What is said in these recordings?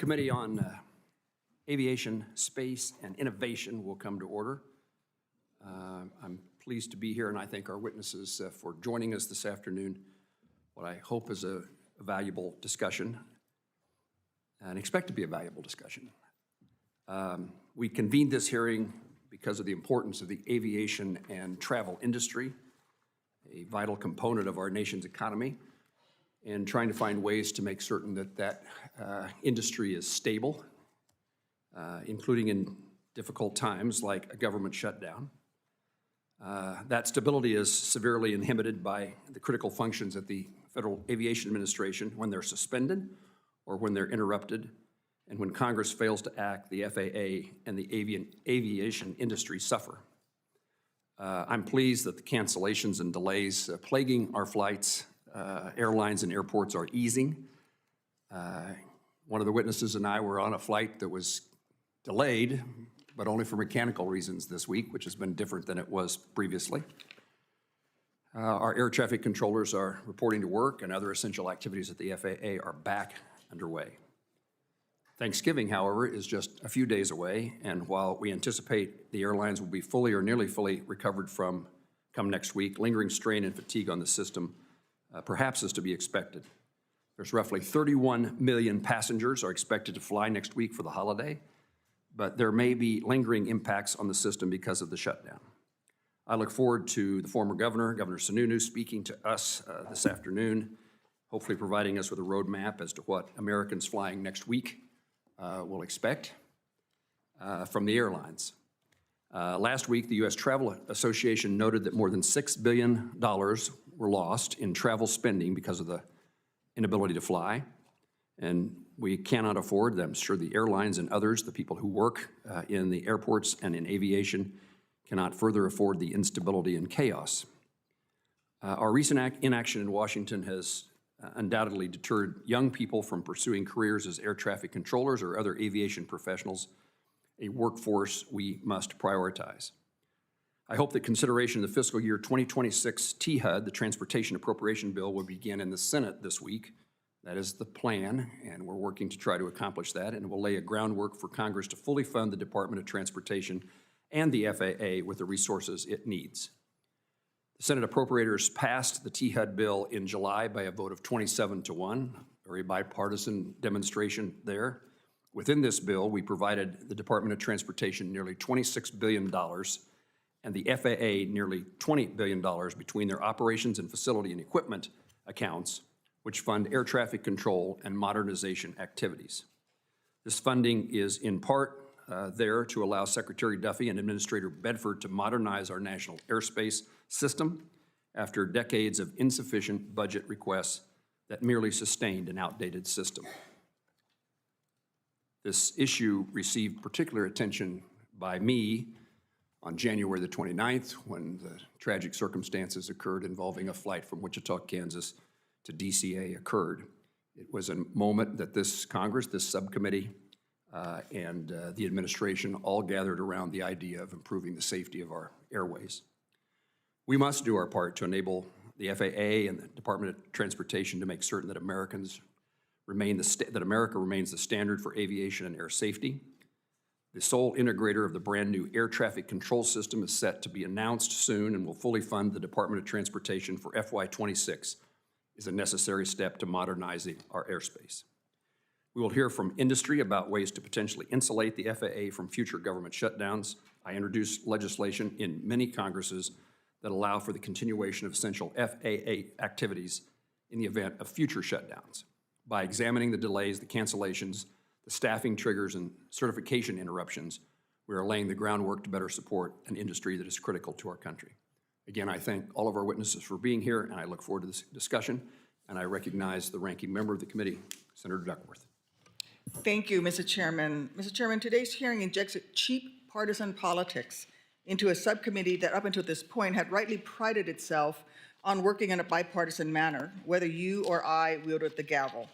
Subcommittee on Aviation, Space, and Innovation will come to order. I'm pleased to be here, and I thank our witnesses for joining us this afternoon. What I hope is a valuable discussion, and expect to be a valuable discussion. We convened this hearing because of the importance of the aviation and travel industry, a vital component of our nation's economy, and trying to find ways to make certain that that industry is stable, including in difficult times like a government shutdown. That stability is severely inhibited by the critical functions at the Federal Aviation Administration when they're suspended or when they're interrupted, and when Congress fails to act, the FAA and the aviation industry suffer. I'm pleased that the cancellations and delays plaguing our flights, airlines and airports are easing. One of the witnesses and I were on a flight that was delayed, but only for mechanical reasons this week, which has been different than it was previously. Our air traffic controllers are reporting to work, and other essential activities at the FAA are back underway. Thanksgiving, however, is just a few days away, and while we anticipate the airlines will be fully or nearly fully recovered from come next week, lingering strain and fatigue on the system perhaps is to be expected. There's roughly 31 million passengers are expected to fly next week for the holiday, but there may be lingering impacts on the system because of the shutdown. I look forward to the former governor, Governor Sununu, speaking to us this afternoon, hopefully providing us with a roadmap as to what Americans flying next week will expect from the airlines. Last week, the U.S. Travel Association noted that more than $6 billion were lost in travel spending because of the inability to fly, and we cannot afford them. Sure, the airlines and others, the people who work in the airports and in aviation, cannot further afford the instability and chaos. Our recent inaction in Washington has undoubtedly deterred young people from pursuing careers as air traffic controllers or other aviation professionals, a workforce we must prioritize. I hope that consideration of the fiscal year 2026 THUD, the Transportation Appropriation Bill, will begin in the Senate this week. That is the plan, and we're working to try to accomplish that, and it will lay a groundwork for Congress to fully fund the Department of Transportation and the FAA with the resources it needs. The Senate appropriators passed the THUD bill in July by a vote of 27-1, very bipartisan demonstration there. Within this bill, we provided the Department of Transportation nearly $26 billion and the FAA nearly $20 billion between their operations and facility and equipment accounts, which fund air traffic control and modernization activities. This funding is in part there to allow Secretary Duffy and Administrator Bedford to modernize our national airspace system after decades of insufficient budget requests that merely sustained an outdated system. This issue received particular attention by me on January the 29th when the tragic circumstances occurred involving a flight from Wichita, Kansas to DCA occurred. It was a moment that this Congress, this subcommittee, and the administration all gathered around the idea of improving the safety of our airways. We must do our part to enable the FAA and the Department of Transportation to make certain that America remains the standard for aviation and air safety. The sole integrator of the brand new air traffic control system is set to be announced soon and will fully fund the Department of Transportation for FY26 is a necessary step to modernizing our airspace. We will hear from industry about ways to potentially insulate the FAA from future government shutdowns. I introduced legislation in many Congresses that allow for the continuation of essential FAA activities in the event of future shutdowns. By examining the delays, the cancellations, the staffing triggers, and certification interruptions, we are laying the groundwork to better support an industry that is critical to our country. Again, I thank all of our witnesses for being here, and I look forward to this discussion, and I recognize the ranking member of the committee, Senator Duckworth. Thank you, Mr. Chairman. Mr. Chairman, today's hearing injects cheap partisan politics into a subcommittee that up until this point had rightly prided itself on working in a bipartisan manner, whether you or I wielded the gavel.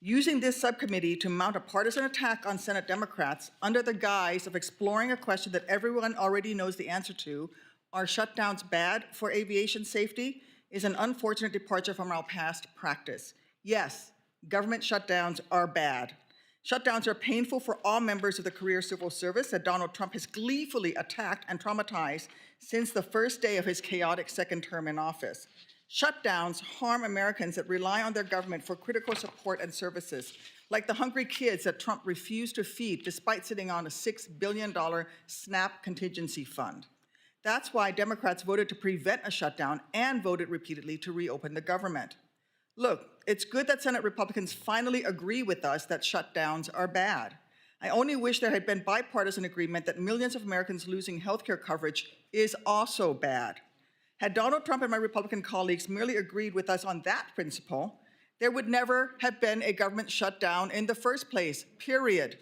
Using this subcommittee to mount a partisan attack on Senate Democrats under the guise of exploring a question that everyone already knows the answer to, are shutdowns bad for aviation safety, is an unfortunate departure from our past practice. Yes, government shutdowns are bad. Shutdowns are painful for all members of the career civil service that Donald Trump has gleefully attacked and traumatized since the first day of his chaotic second term in office. Shutdowns harm Americans that rely on their government for critical support and services, like the hungry kids that Trump refused to feed despite sitting on a $6 billion SNAP contingency fund. That's why Democrats voted to prevent a shutdown and voted repeatedly to reopen the government. Look, it's good that Senate Republicans finally agree with us that shutdowns are bad. I only wish there had been bipartisan agreement that millions of Americans losing health care coverage is also bad. Had Donald Trump and my Republican colleagues merely agreed with us on that principle, there would never have been a government shutdown in the first place, period.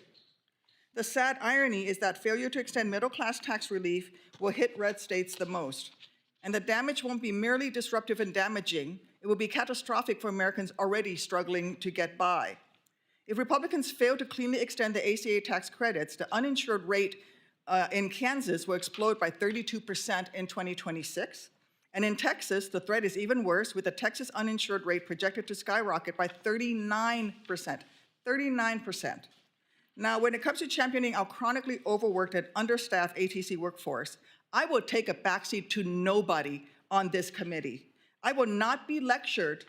The sad irony is that failure to extend middle-class tax relief will hit red states the most. And the damage won't be merely disruptive and damaging, it will be catastrophic for Americans already struggling to get by. If Republicans fail to cleanly extend the ACA tax credits, the uninsured rate in Kansas will explode by 32% in 2026. And in Texas, the threat is even worse, with the Texas uninsured rate projected to skyrocket by 39%. 39%. Now, when it comes to championing our chronically overworked and understaffed ATC workforce, I will take a backseat to nobody on this committee. I will not be lectured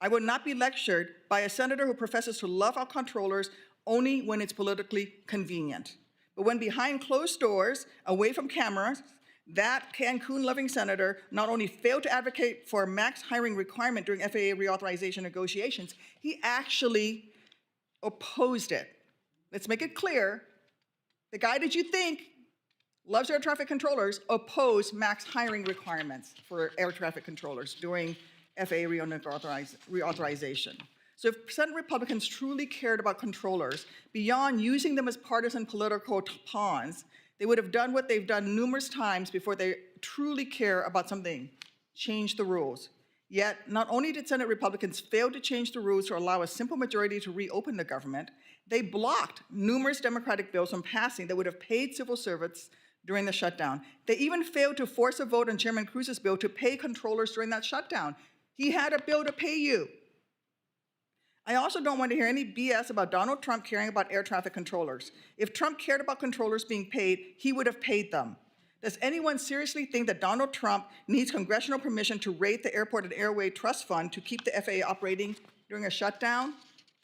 by a senator who professes to love our controllers only when it's politically convenient. But when behind closed doors, away from cameras, that Cancun-loving senator not only failed to advocate for a max hiring requirement during FAA reauthorization negotiations, he actually opposed it. Let's make it clear, the guy that you think loves air traffic controllers opposed max hiring requirements for air traffic controllers during FAA reauthorization. So if Senate Republicans truly cared about controllers, beyond using them as partisan political pawns, they would have done what they've done numerous times before they truly care about something: change the rules. Yet, not only did Senate Republicans fail to change the rules to allow a simple majority to reopen the government, they blocked numerous Democratic bills from passing that would have paid civil servants during the shutdown. They even failed to force a vote on Chairman Cruz's bill to pay controllers during that shutdown. He had a bill to pay you. I also don't want to hear any BS about Donald Trump caring about air traffic controllers. If Trump cared about controllers being paid, he would have paid them. Does anyone seriously think that Donald Trump needs congressional permission to raid the Airport and Airway Trust Fund to keep the FAA operating during a shutdown?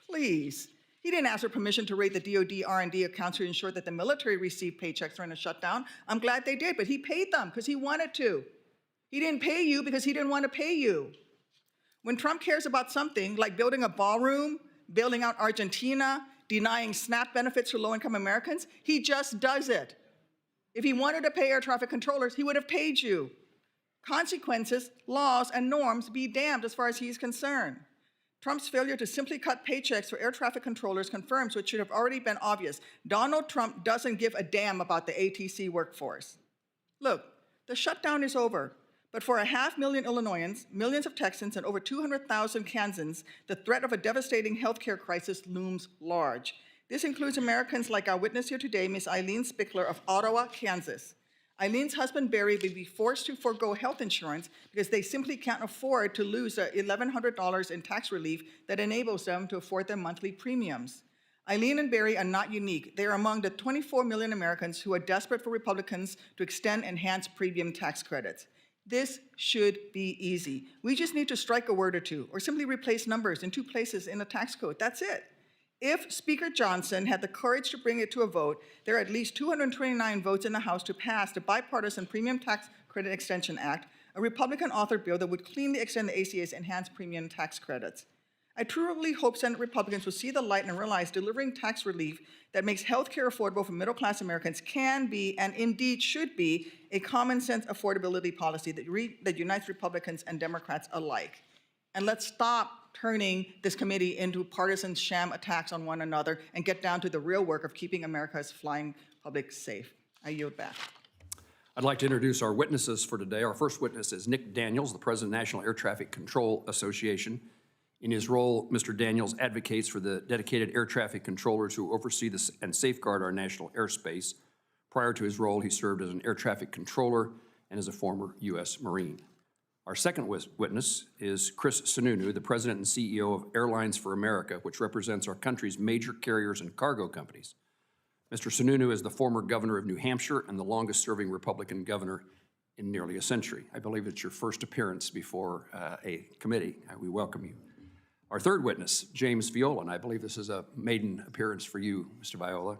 Please. He didn't ask for permission to raid the DoD R&D accounts to ensure that the military received paychecks during a shutdown. I'm glad they did, but he paid them because he wanted to. He didn't pay you because he didn't want to pay you. When Trump cares about something like building a ballroom, bailing out Argentina, denying SNAP benefits to low-income Americans, he just does it. If he wanted to pay air traffic controllers, he would have paid you. Consequences, laws, and norms be damned as far as he's concerned. Trump's failure to simply cut paychecks for air traffic controllers confirms what should have already been obvious. Donald Trump doesn't give a damn about the ATC workforce. Look, the shutdown is over. But for 500,000 Illinoisans, millions of Texans, and over 200,000 Kansans, the threat of a devastating healthcare crisis looms large. This includes Americans like our witness here today, Ms. Eileen Spickler of Ottawa, Kansas. Eileen's husband, Barry, will be forced to forego health insurance because they simply can't afford to lose the $1,100 in tax relief that enables them to afford their monthly premiums. Eileen and Barry are not unique. They are among the 24 million Americans who are desperate for Republicans to extend enhanced premium tax credits. This should be easy. We just need to strike a word or two, or simply replace numbers in 2 places in the tax code. That's it. If Speaker Johnson had the courage to bring it to a vote, there are at least 229 votes in the House to pass the bipartisan Premium Tax Credit Extension Act, a Republican-authored bill that would cleanly extend the ACA's enhanced premium tax credits. I truly hope Senate Republicans will see the light and realize delivering tax relief that makes health care affordable for middle-class Americans can be, and indeed should be, a common-sense affordability policy that unites Republicans and Democrats alike. And let's stop turning this committee into partisan sham attacks on one another and get down to the real work of keeping America's flying public safe. I yield back. I'd like to introduce our witnesses for today. Our first witness is Nick Daniels, the President of the National Air Traffic Control Association. In his role, Mr. Daniels advocates for the dedicated air traffic controllers who oversee and safeguard our national airspace. Prior to his role, he served as an air traffic controller and as a former U.S. Marine. Our second witness is Chris Sununu, the President and CEO of Airlines for America, which represents our country's major carriers and cargo companies. Mr. Sununu is the former governor of New Hampshire and the longest-serving Republican governor in nearly a century. I believe it's your first appearance before a committee. We welcome you. Our third witness, James Viola, and I believe this is a maiden appearance for you, Mr. Viola,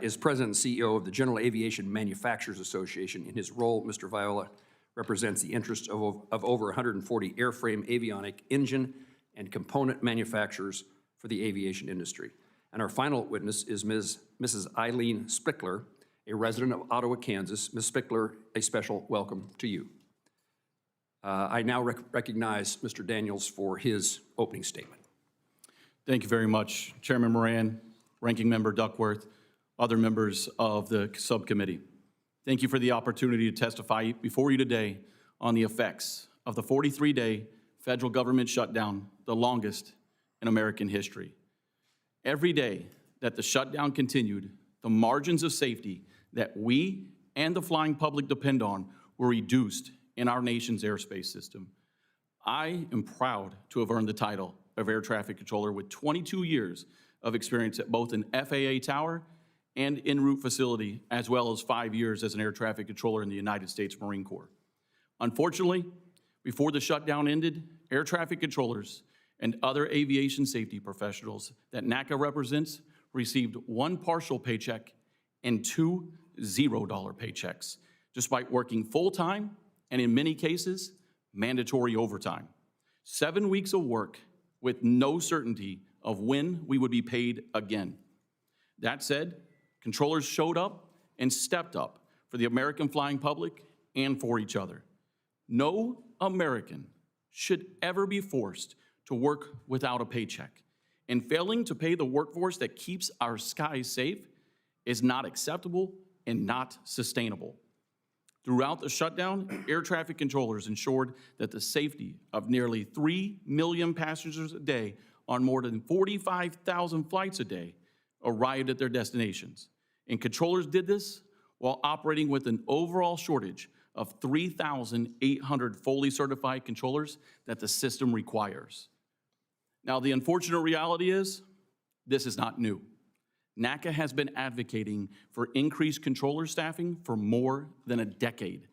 is President and CEO of the General Aviation Manufacturers Association. In his role, Mr. Viola represents the interests of over 140 airframe avionic engine and component manufacturers for the aviation industry. And our final witness is Mrs. Eileen Spickler, a resident of Ottawa, Kansas. Ms. Spickler, a special welcome to you. I now recognize Mr. Daniels for his opening statement. Thank you very much, Chairman Moran, Ranking Member Duckworth, other members of the subcommittee. Thank you for the opportunity to testify before you today on the effects of the 43-day federal government shutdown, the longest in American history. Every day that the shutdown continued, the margins of safety that we and the flying public depend on were reduced in our nation's airspace system. I am proud to have earned the title of Air Traffic Controller with 22 years of experience at both an FAA tower and en route facility, as well as 5 years as an air traffic controller in the United States Marine Corps. Unfortunately, before the shutdown ended, air traffic controllers and other aviation safety professionals that NATCA represents received 1 partial paycheck and 2 $0 paychecks, despite working full-time and in many cases, mandatory overtime. 7 weeks of work with no certainty of when we would be paid again. That said, controllers showed up and stepped up for the American flying public and for each other. No American should ever be forced to work without a paycheck, and failing to pay the workforce that keeps our skies safe is not acceptable and not sustainable. Throughout the shutdown, air traffic controllers ensured that the safety of nearly 3 million passengers a day on more than 45,000 flights a day arrived at their destinations. And controllers did this while operating with an overall shortage of 3,800 fully certified controllers that the system requires. Now, the unfortunate reality is, this is not new. NATCA has been advocating for increased controller staffing for more than a decade.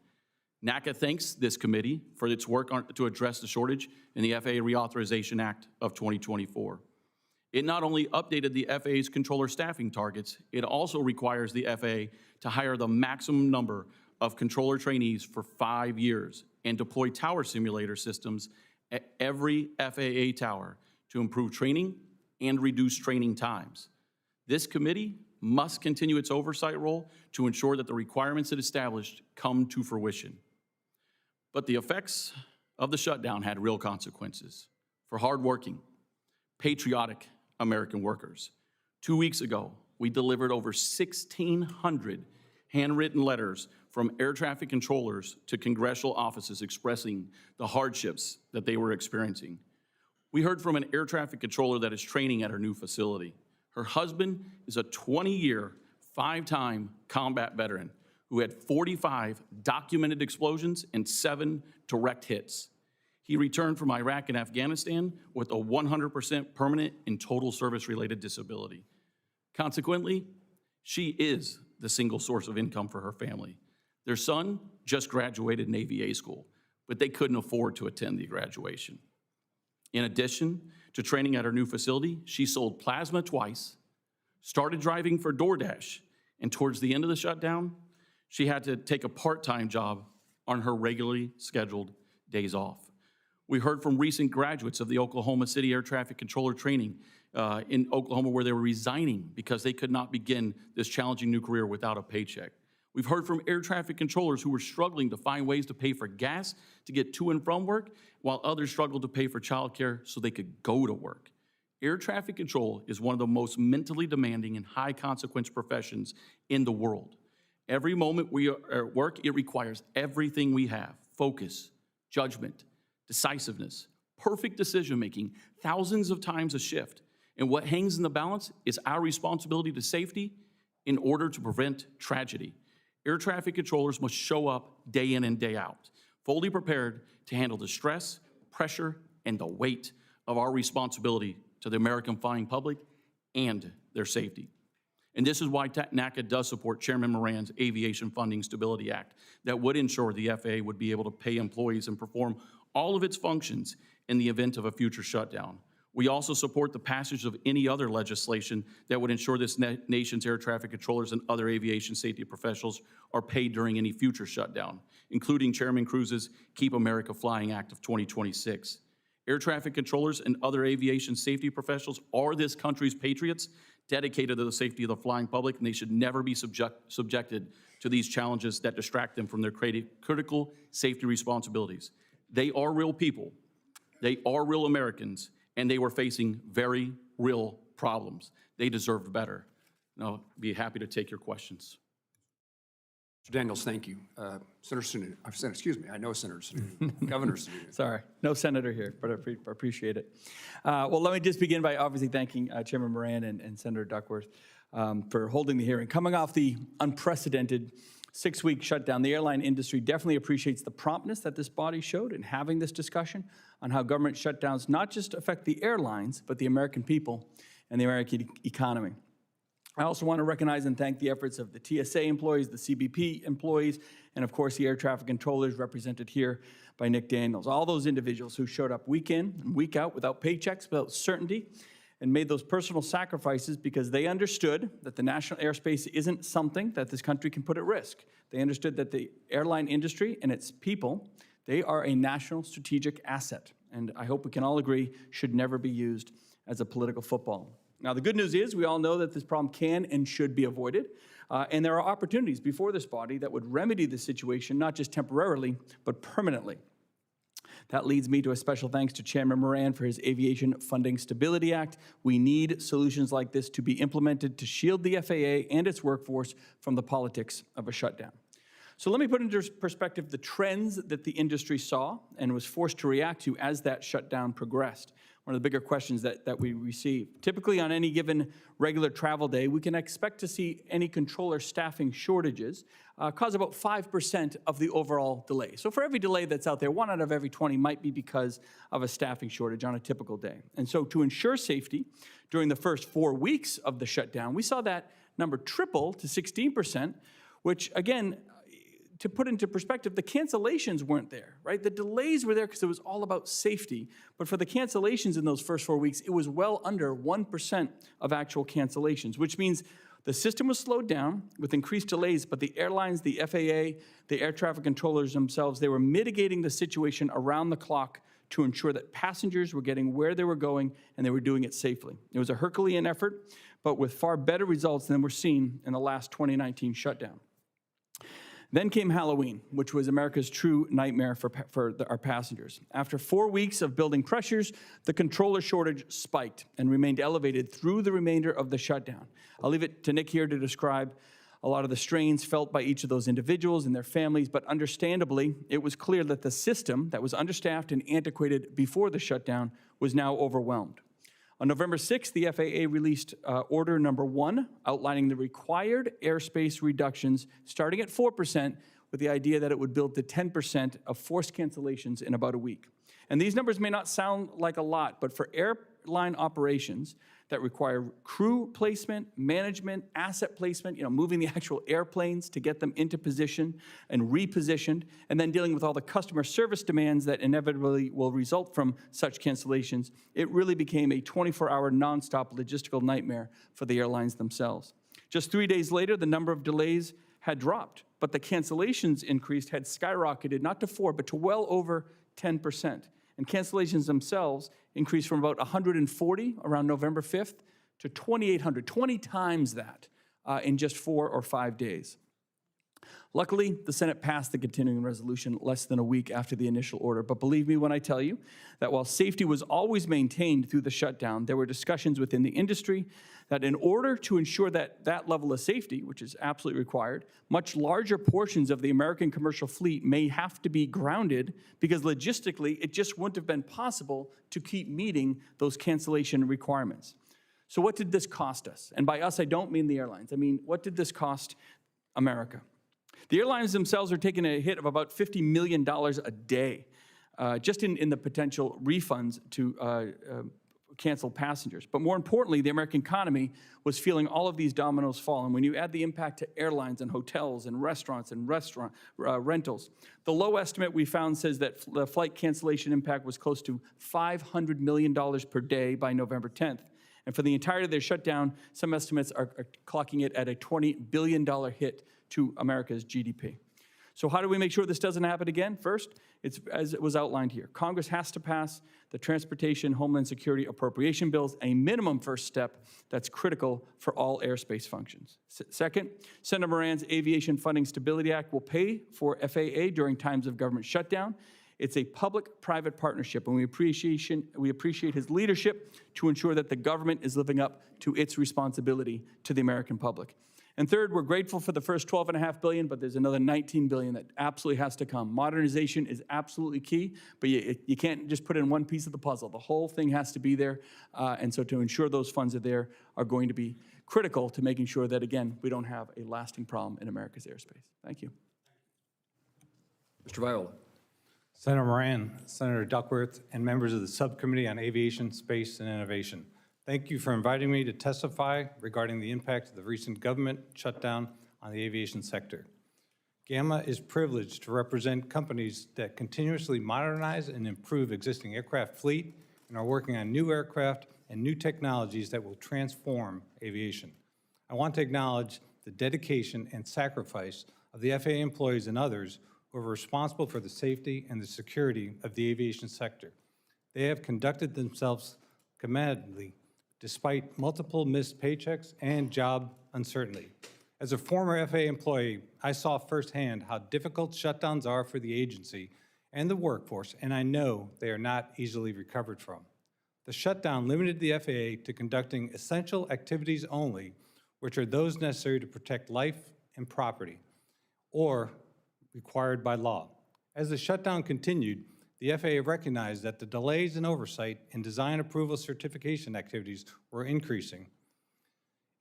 NATCA thanks this committee for its work to address the shortage in the FAA Reauthorization Act of 2024. It not only updated the FAA's controller staffing targets, it also requires the FAA to hire the maximum number of controller trainees for 5 years and deploy tower simulator systems at every FAA tower to improve training and reduce training times. This committee must continue its oversight role to ensure that the requirements it established come to fruition. But the effects of the shutdown had real consequences for hardworking, patriotic American workers. 2 weeks ago, we delivered over 1,600 handwritten letters from air traffic controllers to congressional offices expressing the hardships that they were experiencing. We heard from an air traffic controller that is training at her new facility. Her husband is a 20-year, 5-time combat veteran who had 45 documented explosions and 7 direct hits. He returned from Iraq and Afghanistan with a 100% permanent and total service-related disability. Consequently, she is the single source of income for her family. Their son just graduated in AVA school, but they couldn't afford to attend the graduation. In addition to training at her new facility, she sold plasma twice, started driving for DoorDash, and towards the end of the shutdown, she had to take a part-time job on her regularly scheduled days off. We heard from recent graduates of the Oklahoma City Air Traffic Controller training in Oklahoma where they were resigning because they could not begin this challenging new career without a paycheck. We've heard from air traffic controllers who were struggling to find ways to pay for gas to get to and from work, while others struggled to pay for childcare so they could go to work. Air traffic control is one of the most mentally demanding and high-consequence professions in the world. Every moment we are at work, it requires everything we have: focus, judgment, decisiveness, perfect decision-making, thousands of times a shift. And what hangs in the balance is our responsibility to safety in order to prevent tragedy. Air traffic controllers must show up day in and day out, fully prepared to handle the stress, pressure, and the weight of our responsibility to the American flying public and their safety. And this is why NATCA does support Chairman Moran's Aviation Funding Stability Act that would ensure the FAA would be able to pay employees and perform all of its functions in the event of a future shutdown. We also support the passage of any other legislation that would ensure this nation's air traffic controllers and other aviation safety professionals are paid during any future shutdown, including Chairman Cruz's Keep America Flying Act of 2026. Air traffic controllers and other aviation safety professionals are this country's patriots, dedicated to the safety of the flying public, and they should never be subjected to these challenges that distract them from their critical safety responsibilities. They are real people, they are real Americans, and they were facing very real problems. They deserved better. And I'll be happy to take your questions. Mr. Daniels, thank you. Senator Sununu, excuse me, I know Senator Sununu, Governor Sununu. Sorry, no senator here, but I appreciate it. Well, let me just begin by obviously thanking Chairman Moran and Senator Duckworth for holding the hearing. Coming off the unprecedented 6-week shutdown, the airline industry definitely appreciates the promptness that this body showed in having this discussion on how government shutdowns not just affect the airlines, but the American people and the American economy. I also want to recognize and thank the efforts of the TSA employees, the CBP employees, and of course the air traffic controllers represented here by Nick Daniels. All those individuals who showed up week in and week out without paychecks, without certainty, and made those personal sacrifices because they understood that the national airspace isn't something that this country can put at risk. They understood that the airline industry and its people, they are a national strategic asset, and I hope we can all agree should never be used as a political football. Now, the good news is we all know that this problem can and should be avoided, and there are opportunities before this body that would remedy the situation, not just temporarily, but permanently. That leads me to a special thanks to Chairman Moran for his Aviation Funding Stability Act. We need solutions like this to be implemented to shield the FAA and its workforce from the politics of a shutdown. So let me put into perspective the trends that the industry saw and was forced to react to as that shutdown progressed. One of the bigger questions that we receive. Typically on any given regular travel day, we can expect to see any controller staffing shortages cause about 5% of the overall delay. So for every delay that's out there, 1 out of every 20 might be because of a staffing shortage on a typical day. And so to ensure safety during the first 4 weeks of the shutdown, we saw that number triple to 16%, which again, to put into perspective, the cancellations weren't there, right? The delays were there because it was all about safety. But for the cancellations in those first 4 weeks, it was well under 1% of actual cancellations, which means the system was slowed down with increased delays, but the airlines, the FAA, the air traffic controllers themselves, they were mitigating the situation around the clock to ensure that passengers were getting where they were going and they were doing it safely. It was a Herculean effort, but with far better results than were seen in the last 2019 shutdown. Then came Halloween, which was America's true nightmare for our passengers. After 4 weeks of building pressures, the controller shortage spiked and remained elevated through the remainder of the shutdown. I'll leave it to Nick here to describe a lot of the strains felt by each of those individuals and their families, but understandably, it was clear that the system that was understaffed and antiquated before the shutdown was now overwhelmed. On November 6th, the FAA released Order Number 1, outlining the required airspace reductions starting at 4%, with the idea that it would build to 10% of forced cancellations in about a week. And these numbers may not sound like a lot, but for airline operations that require crew placement, management, asset placement, moving the actual airplanes to get them into position and repositioned, and then dealing with all the customer service demands that inevitably will result from such cancellations, it really became a 24-hour nonstop logistical nightmare for the airlines themselves. Just 3 days later, the number of delays had dropped, but the cancellations increased had skyrocketed, not to 4, but to well over 10%. And cancellations themselves increased from about 140 around November 5th to 2,800, 20 times that in just 4 or 5 days. Luckily, the Senate passed the continuing resolution less than a week after the initial order. But believe me when I tell you that while safety was always maintained through the shutdown, there were discussions within the industry that in order to ensure that that level of safety, which is absolutely required, much larger portions of the American commercial fleet may have to be grounded because logistically it just wouldn't have been possible to keep meeting those cancellation requirements. So what did this cost us? And by us, I don't mean the airlines. I mean, what did this cost America? The airlines themselves are taking a hit of about $50 million a day, just in the potential refunds to cancel passengers. But more importantly, the American economy was feeling all of these dominoes fall. And when you add the impact to airlines and hotels and restaurants and rentals, the low estimate we found says that the flight cancellation impact was close to $500 million per day by November 10th. And for the entirety of their shutdown, some estimates are clocking it at a $20 billion hit to America's GDP. So how do we make sure this doesn't happen again? First, it's as it was outlined here. Congress has to pass the Transportation Homeland Security appropriation bills, a minimum first step that's critical for all airspace functions. Second, Senator Moran's Aviation Funding Stability Act will pay for FAA during times of government shutdown. It's a public-private partnership, and we appreciate his leadership to ensure that the government is living up to its responsibility to the American public. And third, we're grateful for the first $12.5 billion, but there's another $19 billion that absolutely has to come. Modernization is absolutely key, but you can't just put in one piece of the puzzle. The whole thing has to be there, and so to ensure those funds are there are going to be critical to making sure that, again, we don't have a lasting problem in America's airspace. Thank you. Mr. Viola. Senator Moran, Senator Duckworth, and members of the Subcommittee on Aviation, Space, and Innovation. Thank you for inviting me to testify regarding the impact of the recent government shutdown on the aviation sector. GAMA is privileged to represent companies that continuously modernize and improve existing aircraft fleet and are working on new aircraft and new technologies that will transform aviation. I want to acknowledge the dedication and sacrifice of the FAA employees and others who are responsible for the safety and the security of the aviation sector. They have conducted themselves commendably despite multiple missed paychecks and job uncertainty. As a former FAA employee, I saw firsthand how difficult shutdowns are for the agency and the workforce, and I know they are not easily recovered from. The shutdown limited the FAA to conducting essential activities only, which are those necessary to protect life and property, or required by law. As the shutdown continued, the FAA recognized that the delays in oversight and design approval certification activities were increasing,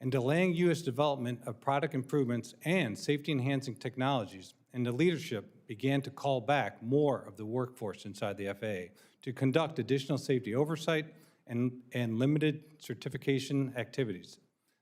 and delaying U.S. development of product improvements and safety-enhancing technologies, and the leadership began to call back more of the workforce inside the FAA to conduct additional safety oversight and limited certification activities.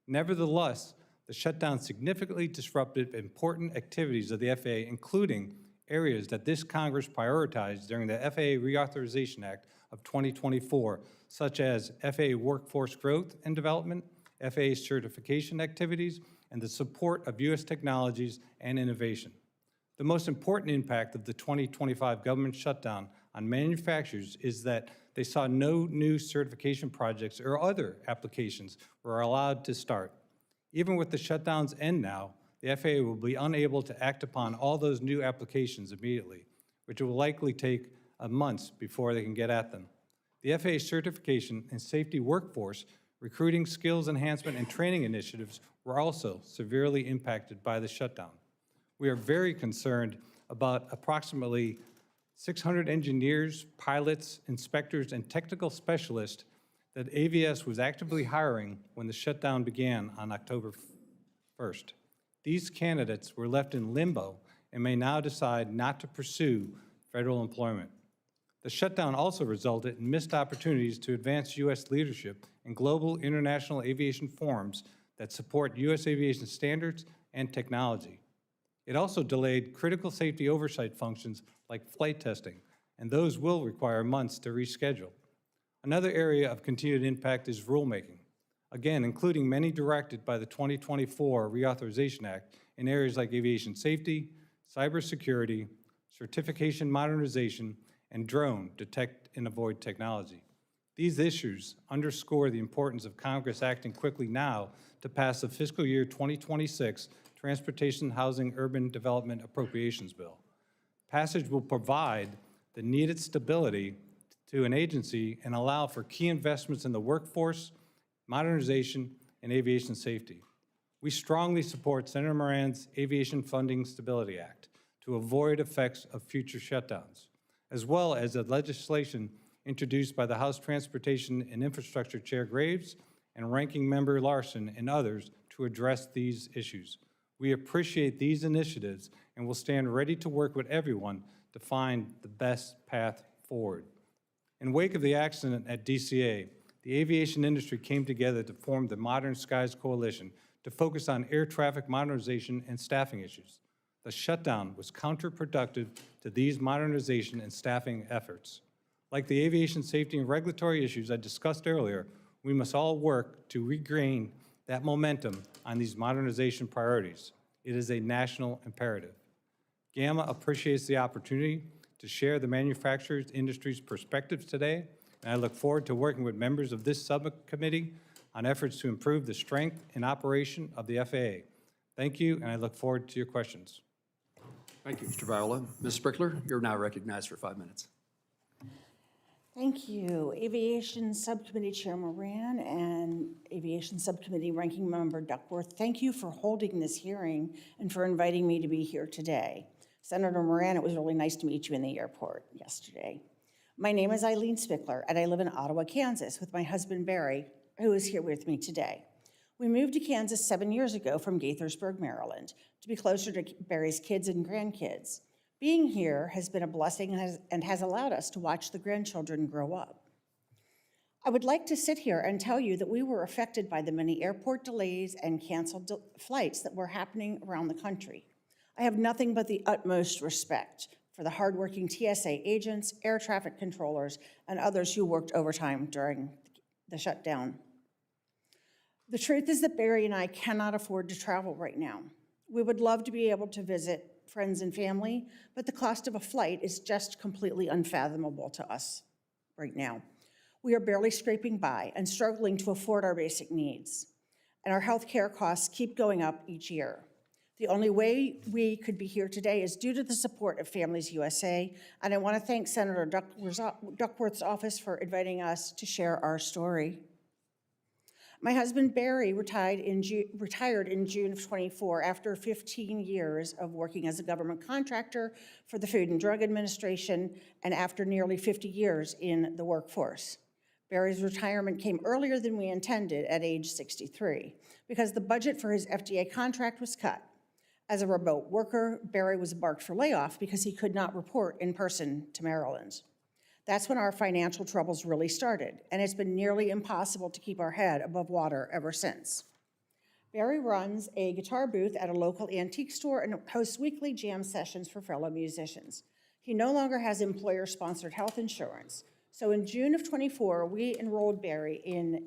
Nevertheless, the shutdown significantly disrupted important activities of the FAA, including areas that this Congress prioritized during the FAA Reauthorization Act of 2024, such as FAA workforce growth and development, FAA certification activities, and the support of U.S. technologies and innovation. The most important impact of the 2025 government shutdown on manufacturers is that they saw no new certification projects or other applications were allowed to start. Even with the shutdowns end now, the FAA will be unable to act upon all those new applications immediately, which will likely take months before they can get at them. The FAA certification and safety workforce, recruiting, skills enhancement, and training initiatives were also severely impacted by the shutdown. We are very concerned about approximately 600 engineers, pilots, inspectors, and technical specialists that AVS was actively hiring when the shutdown began on October 1st. These candidates were left in limbo and may now decide not to pursue federal employment. The shutdown also resulted in missed opportunities to advance U.S. leadership in global international aviation forums that support U.S. aviation standards and technology. It also delayed critical safety oversight functions like flight testing, and those will require months to reschedule. Another area of continued impact is rulemaking, again, including many directed by the 2024 Reauthorization Act in areas like aviation safety, cybersecurity, certification modernization, and drone detect and avoid technology. These issues underscore the importance of Congress acting quickly now to pass the fiscal year 2026 Transportation, Housing, Urban Development Appropriations Bill. Passage will provide the needed stability to an agency and allow for key investments in the workforce, modernization, and aviation safety. We strongly support Senator Moran's Aviation Funding Stability Act to avoid effects of future shutdowns, as well as the legislation introduced by the House Transportation and Infrastructure Chair Graves and Ranking Member Larson and others to address these issues. We appreciate these initiatives and will stand ready to work with everyone to find the best path forward. In wake of the accident at DCA, the aviation industry came together to form the Modern Skies Coalition to focus on air traffic modernization and staffing issues. The shutdown was counterproductive to these modernization and staffing efforts. Like the aviation safety and regulatory issues I discussed earlier, we must all work to regain that momentum on these modernization priorities. It is a national imperative. GAMA appreciates the opportunity to share the manufacturers industry's perspectives today, and I look forward to working with members of this subcommittee on efforts to improve the strength and operation of the FAA. Thank you, and I look forward to your questions. Thank you, Mr. Viola. Ms. Spickler, you're now recognized for 5 minutes. Thank you. Aviation Subcommittee Chair Moran and Aviation Subcommittee Ranking Member Duckworth, thank you for holding this hearing and for inviting me to be here today. Senator Moran, it was really nice to meet you in the airport yesterday. My name is Eileen Spickler, and I live in Ottawa, Kansas, with my husband, Barry, who is here with me today. We moved to Kansas 7 years ago from Gaithersburg, Maryland, to be closer to Barry's kids and grandkids. Being here has been a blessing and has allowed us to watch the grandchildren grow up. I would like to sit here and tell you that we were affected by the many airport delays and canceled flights that were happening around the country. I have nothing but the utmost respect for the hardworking TSA agents, air traffic controllers, and others who worked overtime during the shutdown. The truth is that Barry and I cannot afford to travel right now. We would love to be able to visit friends and family, but the cost of a flight is just completely unfathomable to us right now. We are barely scraping by and struggling to afford our basic needs, and our health care costs keep going up each year. The only way we could be here today is due to the support of Families USA, and I want to thank Senator Duckworth's office for inviting us to share our story. My husband Barry retired in June of 24 after 15 years of working as a government contractor for the Food and Drug Administration and after nearly 50 years in the workforce. Barry's retirement came earlier than we intended at age 63 because the budget for his FDA contract was cut. As a remote worker, Barry was marked for layoff because he could not report in person to Maryland. That's when our financial troubles really started, and it's been nearly impossible to keep our head above water ever since. Barry runs a guitar booth at a local antique store and hosts weekly jam sessions for fellow musicians. He no longer has employer-sponsored health insurance, so in June of 24, we enrolled Barry in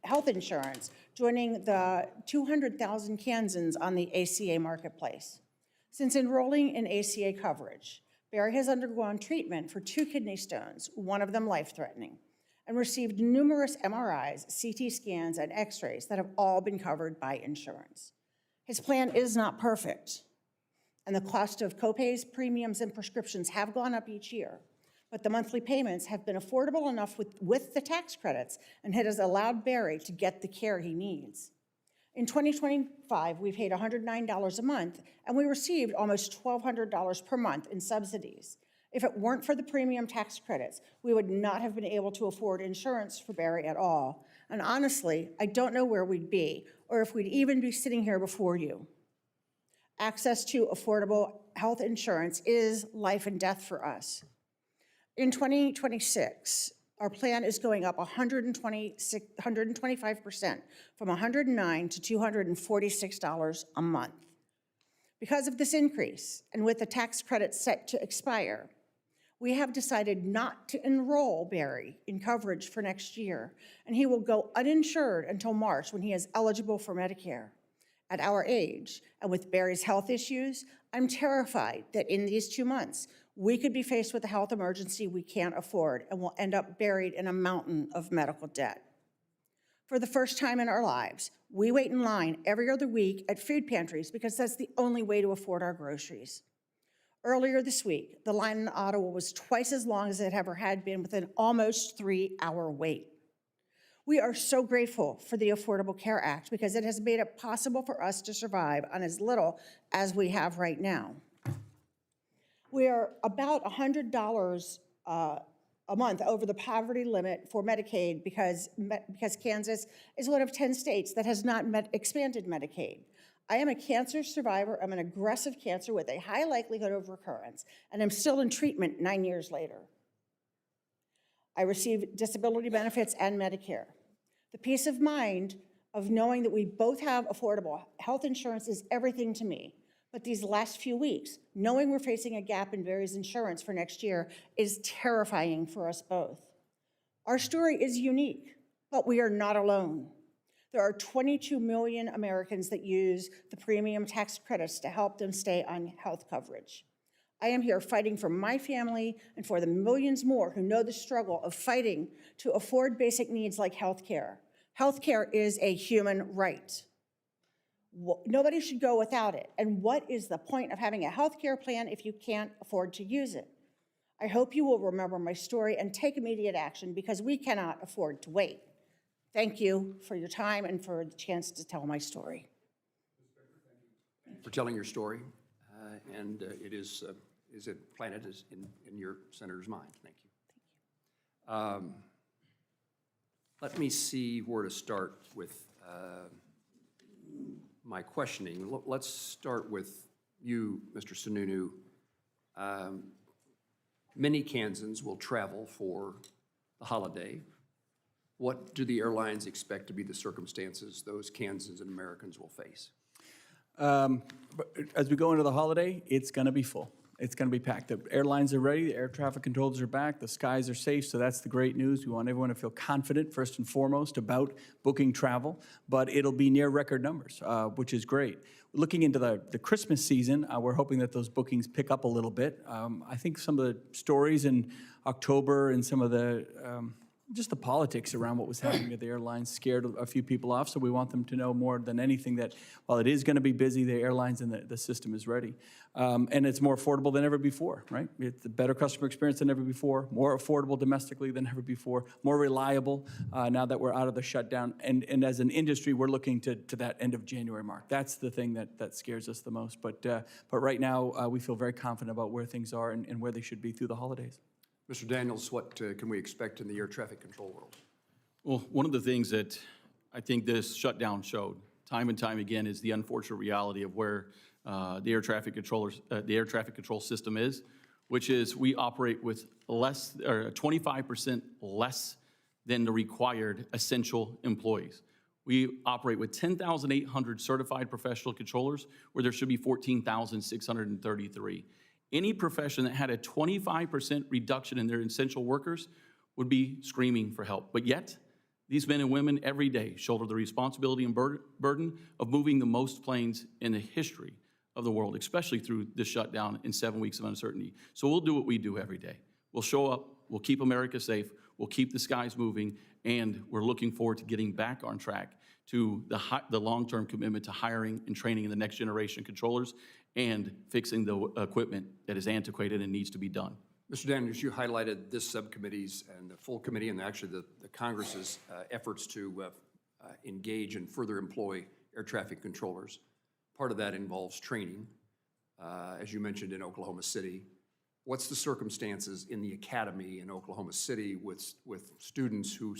health insurance, joining the 200,000 Kansans on the ACA marketplace. Since enrolling in ACA coverage, Barry has undergone treatment for 2 kidney stones, one of them life-threatening, and received numerous MRIs, CT scans, and x-rays that have all been covered by insurance. His plan is not perfect, and the cost of copays, premiums, and prescriptions have gone up each year, but the monthly payments have been affordable enough with the tax credits, and it has allowed Barry to get the care he needs. In 2025, we paid $109 a month, and we received almost $1,200 per month in subsidies. If it weren't for the premium tax credits, we would not have been able to afford insurance for Barry at all. And honestly, I don't know where we'd be, or if we'd even be sitting here before you. Access to affordable health insurance is life and death for us. In 2026, our plan is going up 125%, from $109 to $246 a month. Because of this increase, and with the tax credit set to expire, we have decided not to enroll Barry in coverage for next year, and he will go uninsured until March when he is eligible for Medicare. At our age, and with Barry's health issues, I'm terrified that in these 2 months, we could be faced with a health emergency we can't afford and will end up buried in a mountain of medical debt. For the first time in our lives, we wait in line every other week at food pantries because that's the only way to afford our groceries. Earlier this week, the line in Ottawa was twice as long as it ever had been, with an almost 3-hour wait. We are so grateful for the Affordable Care Act because it has made it possible for us to survive on as little as we have right now. We are about $100 a month over the poverty limit for Medicaid because Kansas is one of 10 states that has not expanded Medicaid. I am a cancer survivor. I'm an aggressive cancer with a high likelihood of recurrence, and I'm still in treatment 9 years later. I receive disability benefits and Medicare. The peace of mind of knowing that we both have affordable health insurance is everything to me. But these last few weeks, knowing we're facing a gap in Barry's insurance for next year is terrifying for us both. Our story is unique, but we are not alone. There are 22 million Americans that use the premium tax credits to help them stay on health coverage. I am here fighting for my family and for the millions more who know the struggle of fighting to afford basic needs like health care. Health care is a human right. Nobody should go without it. And what is the point of having a health care plan if you can't afford to use it? I hope you will remember my story and take immediate action because we cannot afford to wait. Thank you for your time and for the chance to tell my story. For telling your story, and it is it planted in your senator's mind. Thank you. Let me see where to start with my questioning. Let's start with you, Mr. Sununu. Many Kansans will travel for the holiday. What do the airlines expect to be the circumstances those Kansans and Americans will face? As we go into the holiday, it's going to be full. It's going to be packed. The airlines are ready. The air traffic controllers are back. The skies are safe. So that's the great news. We want everyone to feel confident, first and foremost, about booking travel. But it'll be near record numbers, which is great. Looking into the Christmas season, we're hoping that those bookings pick up a little bit. I think some of the stories in October and some of the just the politics around what was happening at the airlines scared a few people off, so we want them to know more than anything that while it is going to be busy, the airlines and the system is ready. And it's more affordable than ever before, right? It's a better customer experience than ever before, more affordable domestically than ever before, more reliable now that we're out of the shutdown. And as an industry, we're looking to that end of January mark. That's the thing that scares us the most. But right now, we feel very confident about where things are and where they should be through the holidays. Mr. Daniels, what can we expect in the air traffic control world? Well, one of the things that I think this shutdown showed time and time again is the unfortunate reality of where the air traffic control system is, which is we operate with less, or 25% less than the required essential employees. We operate with 10,800 certified professional controllers, where there should be 14,633. Any profession that had a 25% reduction in their essential workers would be screaming for help. But yet, these men and women every day shoulder the responsibility and burden of moving the most planes in the history of the world, especially through this shutdown and 7 weeks of uncertainty. So we'll do what we do every day. We'll show up, we'll keep America safe, we'll keep the skies moving, and we're looking forward to getting back on track to the long-term commitment to hiring and training the next generation controllers and fixing the equipment that is antiquated and needs to be done. Mr. Daniels, you highlighted this subcommittee's and the full committee and actually the Congress's efforts to engage and further employ air traffic controllers. Part of that involves training, as you mentioned in Oklahoma City. What's the circumstances in the academy in Oklahoma City with students who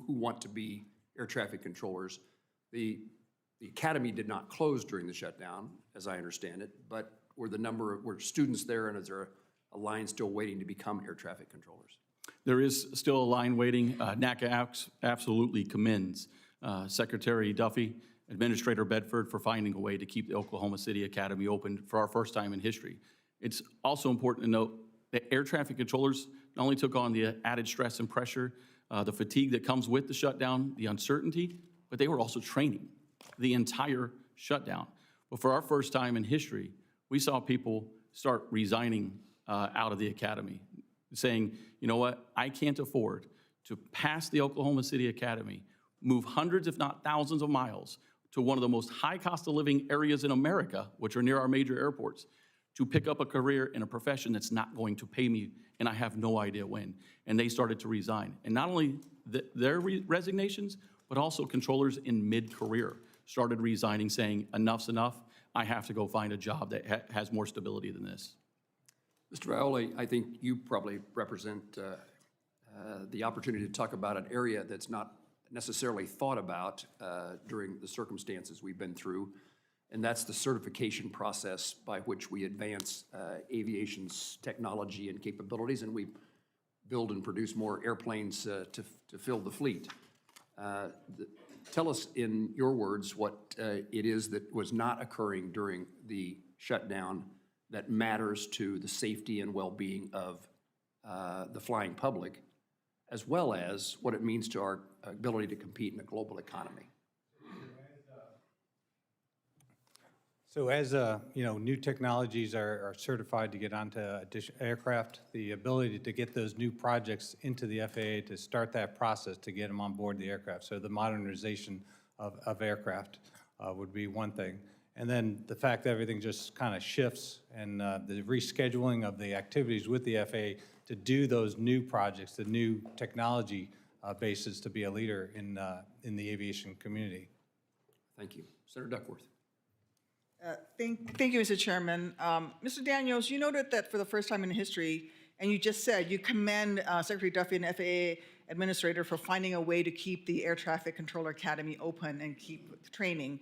want to be air traffic controllers? The academy did not close during the shutdown, as I understand it, but were students there, and is there a line still waiting to become air traffic controllers? There is still a line waiting. NATCA absolutely commends Secretary Duffy, Administrator Bedford for finding a way to keep the Oklahoma City Academy open for our first time in history. It's also important to note that air traffic controllers not only took on the added stress and pressure, the fatigue that comes with the shutdown, the uncertainty, but they were also training the entire shutdown. But for our first time in history, we saw people start resigning out of the academy, saying, you know what, I can't afford to pass the Oklahoma City Academy, move hundreds if not thousands of miles to one of the most high cost of living areas in America, which are near our major airports, to pick up a career in a profession that's not going to pay me, and I have no idea when. And they started to resign. And not only their resignations, but also controllers in mid-career started resigning, saying, enough's enough, I have to go find a job that has more stability than this. Mr. Viola, I think you probably represent the opportunity to talk about an area that's not necessarily thought about during the circumstances we've been through. and that's the certification process by which we advance aviation's technology and capabilities, and we build and produce more airplanes to fill the fleet. Tell us in your words what it is that was not occurring during the shutdown that matters to the safety and well-being of the flying public, as well as what it means to our ability to compete in a global economy. So as new technologies are certified to get onto aircraft, the ability to get those new projects into the FAA to start that process to get them on board the aircraft. So the modernization of aircraft would be one thing. And then the fact that everything just kind of shifts and the rescheduling of the activities with the FAA to do those new projects, the new technology bases to be a leader in the aviation community. Thank you. Senator Duckworth. Thank you, Mr. Chairman. Mr. Daniels, you noted that for the first time in history, and you just said you commend Secretary Duffy and FAA Administrator for finding a way to keep the Air Traffic Controller Academy open and keep training.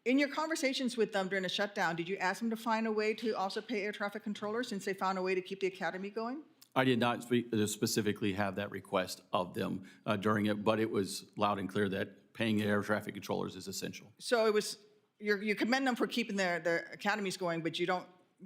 In your conversations with them during the shutdown, did you ask them to find a way to also pay air traffic controllers since they found a way to keep the academy going? I did not specifically have that request of them during it, but it was loud and clear that paying air traffic controllers is essential. So it was, you commend them for keeping their academies going, but you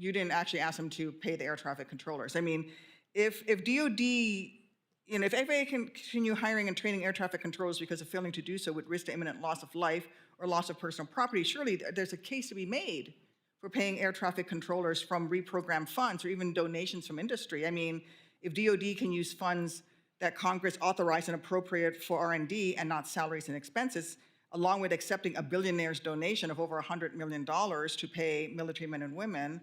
didn't actually ask them to pay the air traffic controllers. I mean, if DOD, if FAA can continue hiring and training air traffic controllers because of failing to do so would risk the imminent loss of life or loss of personal property, surely there's a case to be made for paying air traffic controllers from reprogrammed funds or even donations from industry. I mean, if DOD can use funds that Congress authorized and appropriate for R&D and not salaries and expenses, along with accepting a billionaire's donation of over $100 million to pay military men and women,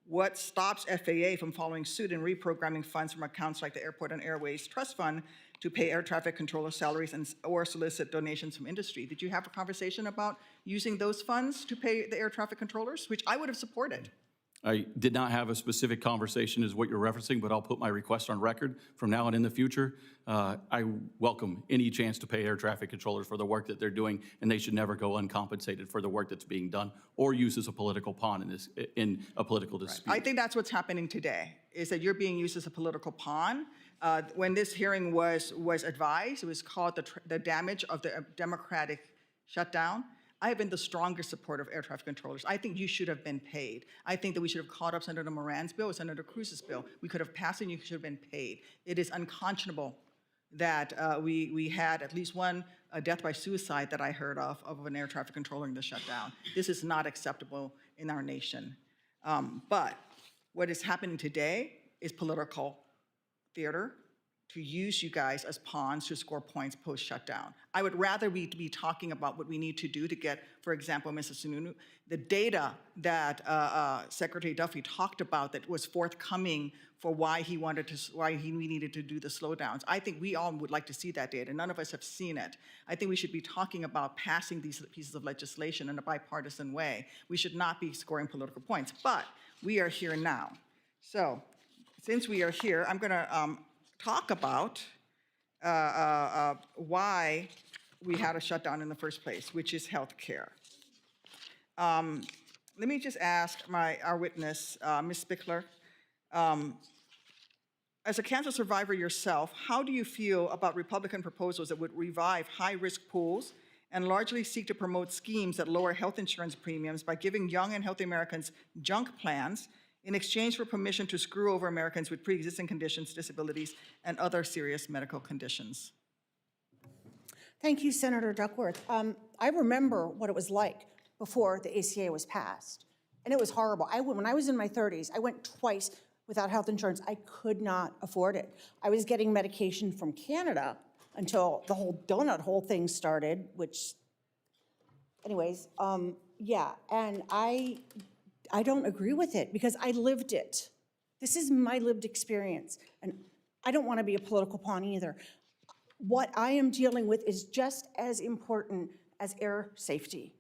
what stops FAA from following suit and reprogramming funds from accounts like the Airport and Airways Trust Fund to pay air traffic controller salaries or solicit donations from industry? Did you have a conversation about using those funds to pay the air traffic controllers, which I would have supported? I did not have a specific conversation as what you're referencing, but I'll put my request on record from now on in the future. I welcome any chance to pay air traffic controllers for the work that they're doing, and they should never go uncompensated for the work that's being done or used as a political pawn in a political dispute. I think that's what's happening today, is that you're being used as a political pawn. When this hearing was advised, it was called the damage of the democratic shutdown. I have been the strongest supporter of air traffic controllers. I think you should have been paid. I think that we should have caught up Senator Moran's bill or Senator Cruz's bill. We could have passed it and you should have been paid. It is unconscionable that we had at least one death by suicide that I heard of an air traffic controller in the shutdown. This is not acceptable in our nation. But what is happening today is political theater to use you guys as pawns to score points post-shutdown. I would rather we be talking about what we need to do to get, for example, Mrs. Sununu, the data that Secretary Duffy talked about that was forthcoming for why we needed to do the slowdowns. I think we all would like to see that data. None of us have seen it. I think we should be talking about passing these pieces of legislation in a bipartisan way. We should not be scoring political points, but we are here now. So since we are here, I'm gonna talk about why we had a shutdown in the first place, which is healthcare. Let me just ask our witness, Ms. Spickler, as a cancer survivor yourself, how do you feel about Republican proposals that would revive high-risk pools and largely seek to promote schemes that lower health insurance premiums by giving young and healthy Americans junk plans in exchange for permission to screw over Americans with pre-existing conditions, disabilities, and other serious medical conditions? Thank you, Senator Duckworth. I remember what it was like before the ACA was passed, and it was horrible. When I was in my 30s, I went twice without health insurance. I could not afford it. I was getting medication from Canada until the whole donut hole thing started, which, anyways, yeah, and I don't agree with it because I lived it. This is my lived experience, and I don't want to be a political pawn either. What I am dealing with is just as important as air safety.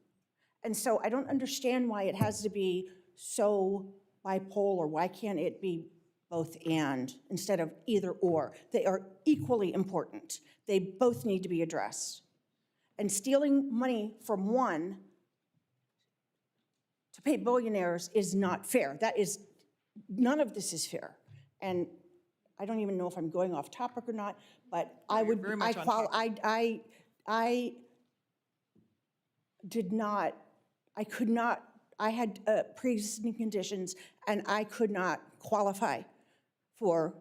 And so I don't understand why it has to be so bipolar. Why can't it be both and instead of either or? They are equally important. They both need to be addressed. And stealing money from one to pay billionaires is not fair. That is, none of this is fair. And I don't even know if I'm going off topic or not, but I would, very I much on qual, topic. I did not, I could not, I had pre-existing conditions and I could not qualify for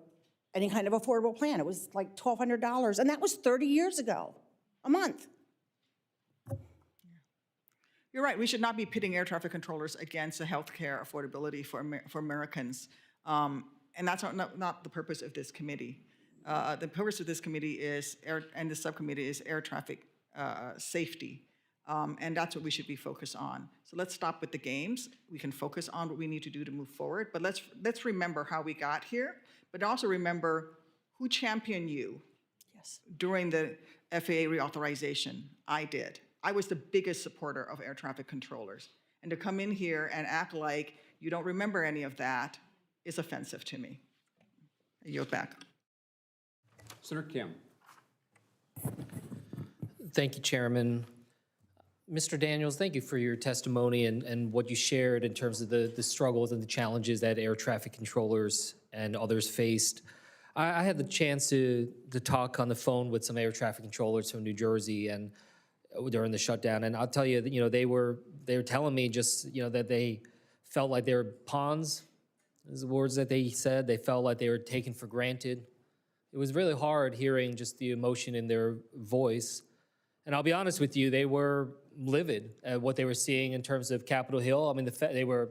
any kind of affordable plan. It was like $1,200, and that was 30 years ago, a month. You're right, we should not be pitting air traffic controllers against the healthcare affordability for Americans. And that's not the purpose of this committee. The purpose of this committee is, and the subcommittee is air traffic safety. And that's what we should be focused on. So let's stop with the games. We can focus on what we need to do to move forward, but let's remember how we got here, but also remember who championed you Yes. during the FAA reauthorization. I did. I was the biggest supporter of air traffic controllers. And to come in here and act like you don't remember any of that is offensive to me. I yield back. Senator Kim. Thank you, Chairman. Mr. Daniels, thank you for your testimony and what you shared in terms of the struggles and the challenges that air traffic controllers and others faced. I had the chance to talk on the phone with some air traffic controllers from New Jersey and during the shutdown, and I'll tell you, they were telling me just, that they felt like they were pawns, is the words that they said. They felt like they were taken for granted. It was really hard hearing just the emotion in their voice. And I'll be honest with you, they were livid at what they were seeing in terms of Capitol Hill. I mean, they were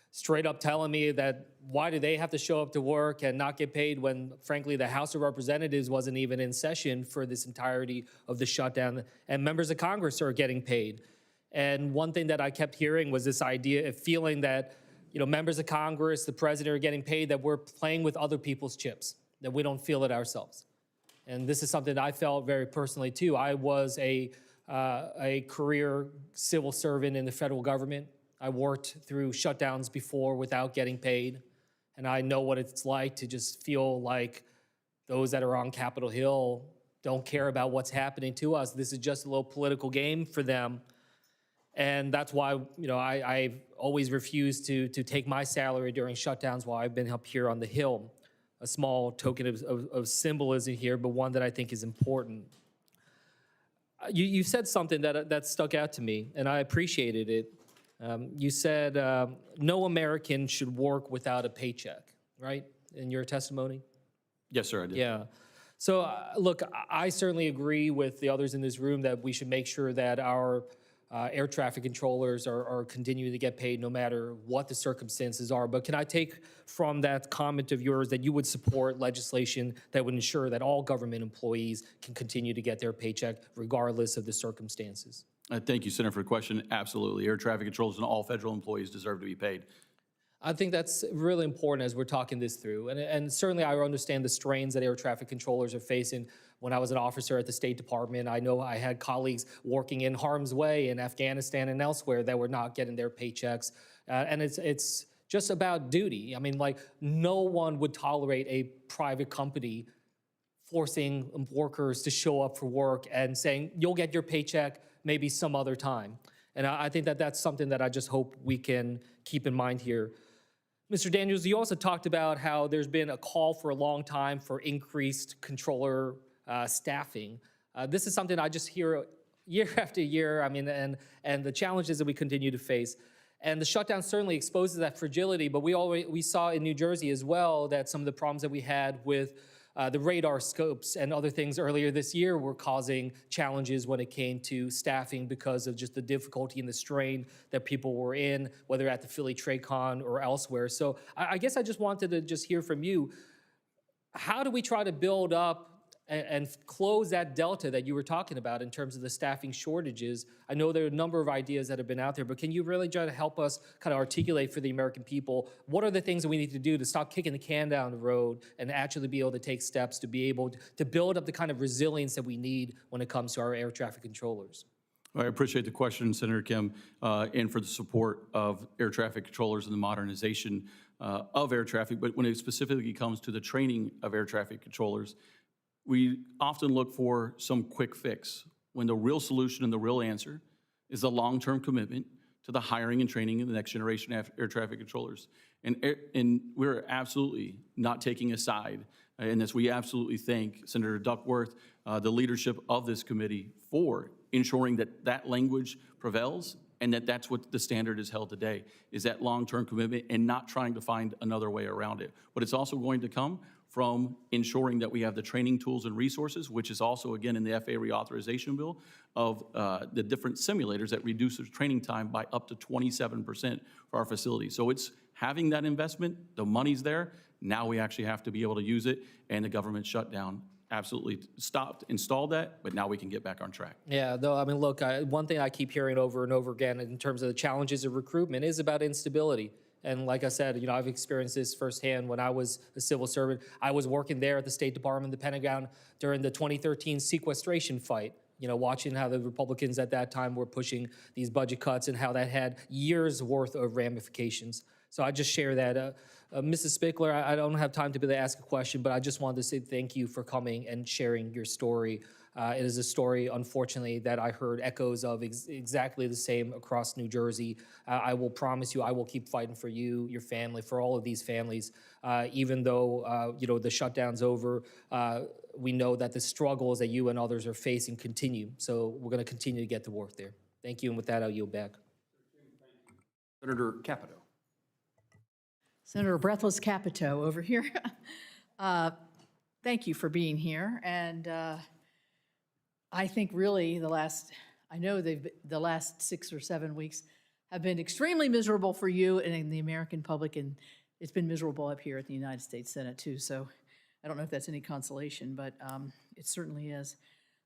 straight up telling me that why do they have to show up to work and not get paid when, frankly, the House of Representatives wasn't even in session for this entirety of the shutdown, and members of Congress are getting paid. And one thing that I kept hearing was this idea of feeling that, members of Congress, the president are getting paid, that we're playing with other people's chips, that we don't feel it ourselves. And this is something that I felt very personally too. I was a career civil servant in the federal government. I worked through shutdowns before without getting paid. And I know what it's like to just feel like those that are on Capitol Hill don't care about what's happening to us. This is just a little political game for them. And that's why, I've always refused to take my salary during shutdowns while I've been up here on the Hill. A small token of symbolism here, but one that I think is important. You said something that stuck out to me, and I appreciated it. You said no American should work without a paycheck, right, in your testimony? Yes, sir, I did. Yeah. So, look, I certainly agree with the others in this room that we should make sure that our air traffic controllers are continuing to get paid no matter what the circumstances are. But can I take from that comment of yours that you would support legislation that would ensure that all government employees can continue to get their paycheck regardless of the circumstances? Thank you, Senator, for the question. Absolutely. Air traffic controllers and all federal employees deserve to be paid. I think that's really important as we're talking this through. And certainly I understand the strains that air traffic controllers are facing. When I was an officer at the State Department, I know I had colleagues working in harm's way in Afghanistan and elsewhere that were not getting their paychecks. And it's just about duty. I mean, like, no one would tolerate a private company forcing workers to show up for work and saying, you'll get your paycheck maybe some other time. And I think that that's something that I just hope we can keep in mind here. Mr. Daniels, you also talked about how there's been a call for a long time for increased controller staffing. This is something I just hear year after year, I mean, and the challenges that we continue to face. And the shutdown certainly exposes that fragility, but we saw in New Jersey as well that some of the problems that we had with the radar scopes and other things earlier this year were causing challenges when it came to staffing because of just the difficulty and the strain that people were in, whether at the Philly TradeCon or elsewhere. So I guess I just wanted to just hear from you, how do we try to build up and close that delta that you were talking about in terms of the staffing shortages? I know there are a number of ideas that have been out there, but can you really try to help us kind of articulate for the American people, what are the things that we need to do to stop kicking the can down the road and actually be able to take steps to be able to build up the kind of resilience that we need when it comes to our air traffic controllers? I appreciate the question, Senator Kim, and for the support of air traffic controllers and the modernization of air traffic. But when it specifically comes to the training of air traffic controllers, we often look for some quick fix when the real solution and the real answer is a long-term commitment to the hiring and training of the next generation air traffic controllers. And we're absolutely not taking a side in this. We absolutely thank Senator Duckworth, the leadership of this committee, for ensuring that that language prevails and that that's what the standard is held today, is that long-term commitment and not trying to find another way around it. But it's also going to come from ensuring that we have the training tools and resources, which is also, again, in the FAA reauthorization bill, of the different simulators that reduce the training time by up to 27% for our facilities. So it's having that investment, the money's there, now we actually have to be able to use it, and the government shutdown absolutely installed that, but now we can get back on track. Yeah, though, I mean, look, one thing I keep hearing over and over again in terms of the challenges of recruitment is about instability. And like I said, you know, I've experienced this firsthand when I was a civil servant. I was working there at the State Department, the Pentagon, during the 2013 sequestration fight, you know, watching how the Republicans at that time were pushing these budget cuts and how that had years worth of ramifications. So I just share that. Mrs. Spickler, I don't have time to be able to ask a question, but I just wanted to say thank you for coming and sharing your story. It is a story, unfortunately, that I heard echoes of exactly the same across New Jersey. I will promise you, I will keep fighting for you, your family, for all of these families. Even though, you know, the shutdown's over, we know that the struggles that you and others are facing continue. So we're going to continue to get to work there. Thank you, and with that, I'll yield back. Senator Capito. Senator Breathless Capito over here. Thank you for being here. And I think really the last 6 or 7 weeks have been extremely miserable for you and in the American public, and it's been miserable up here at the United States Senate too. So I don't know if that's any consolation, but it certainly is.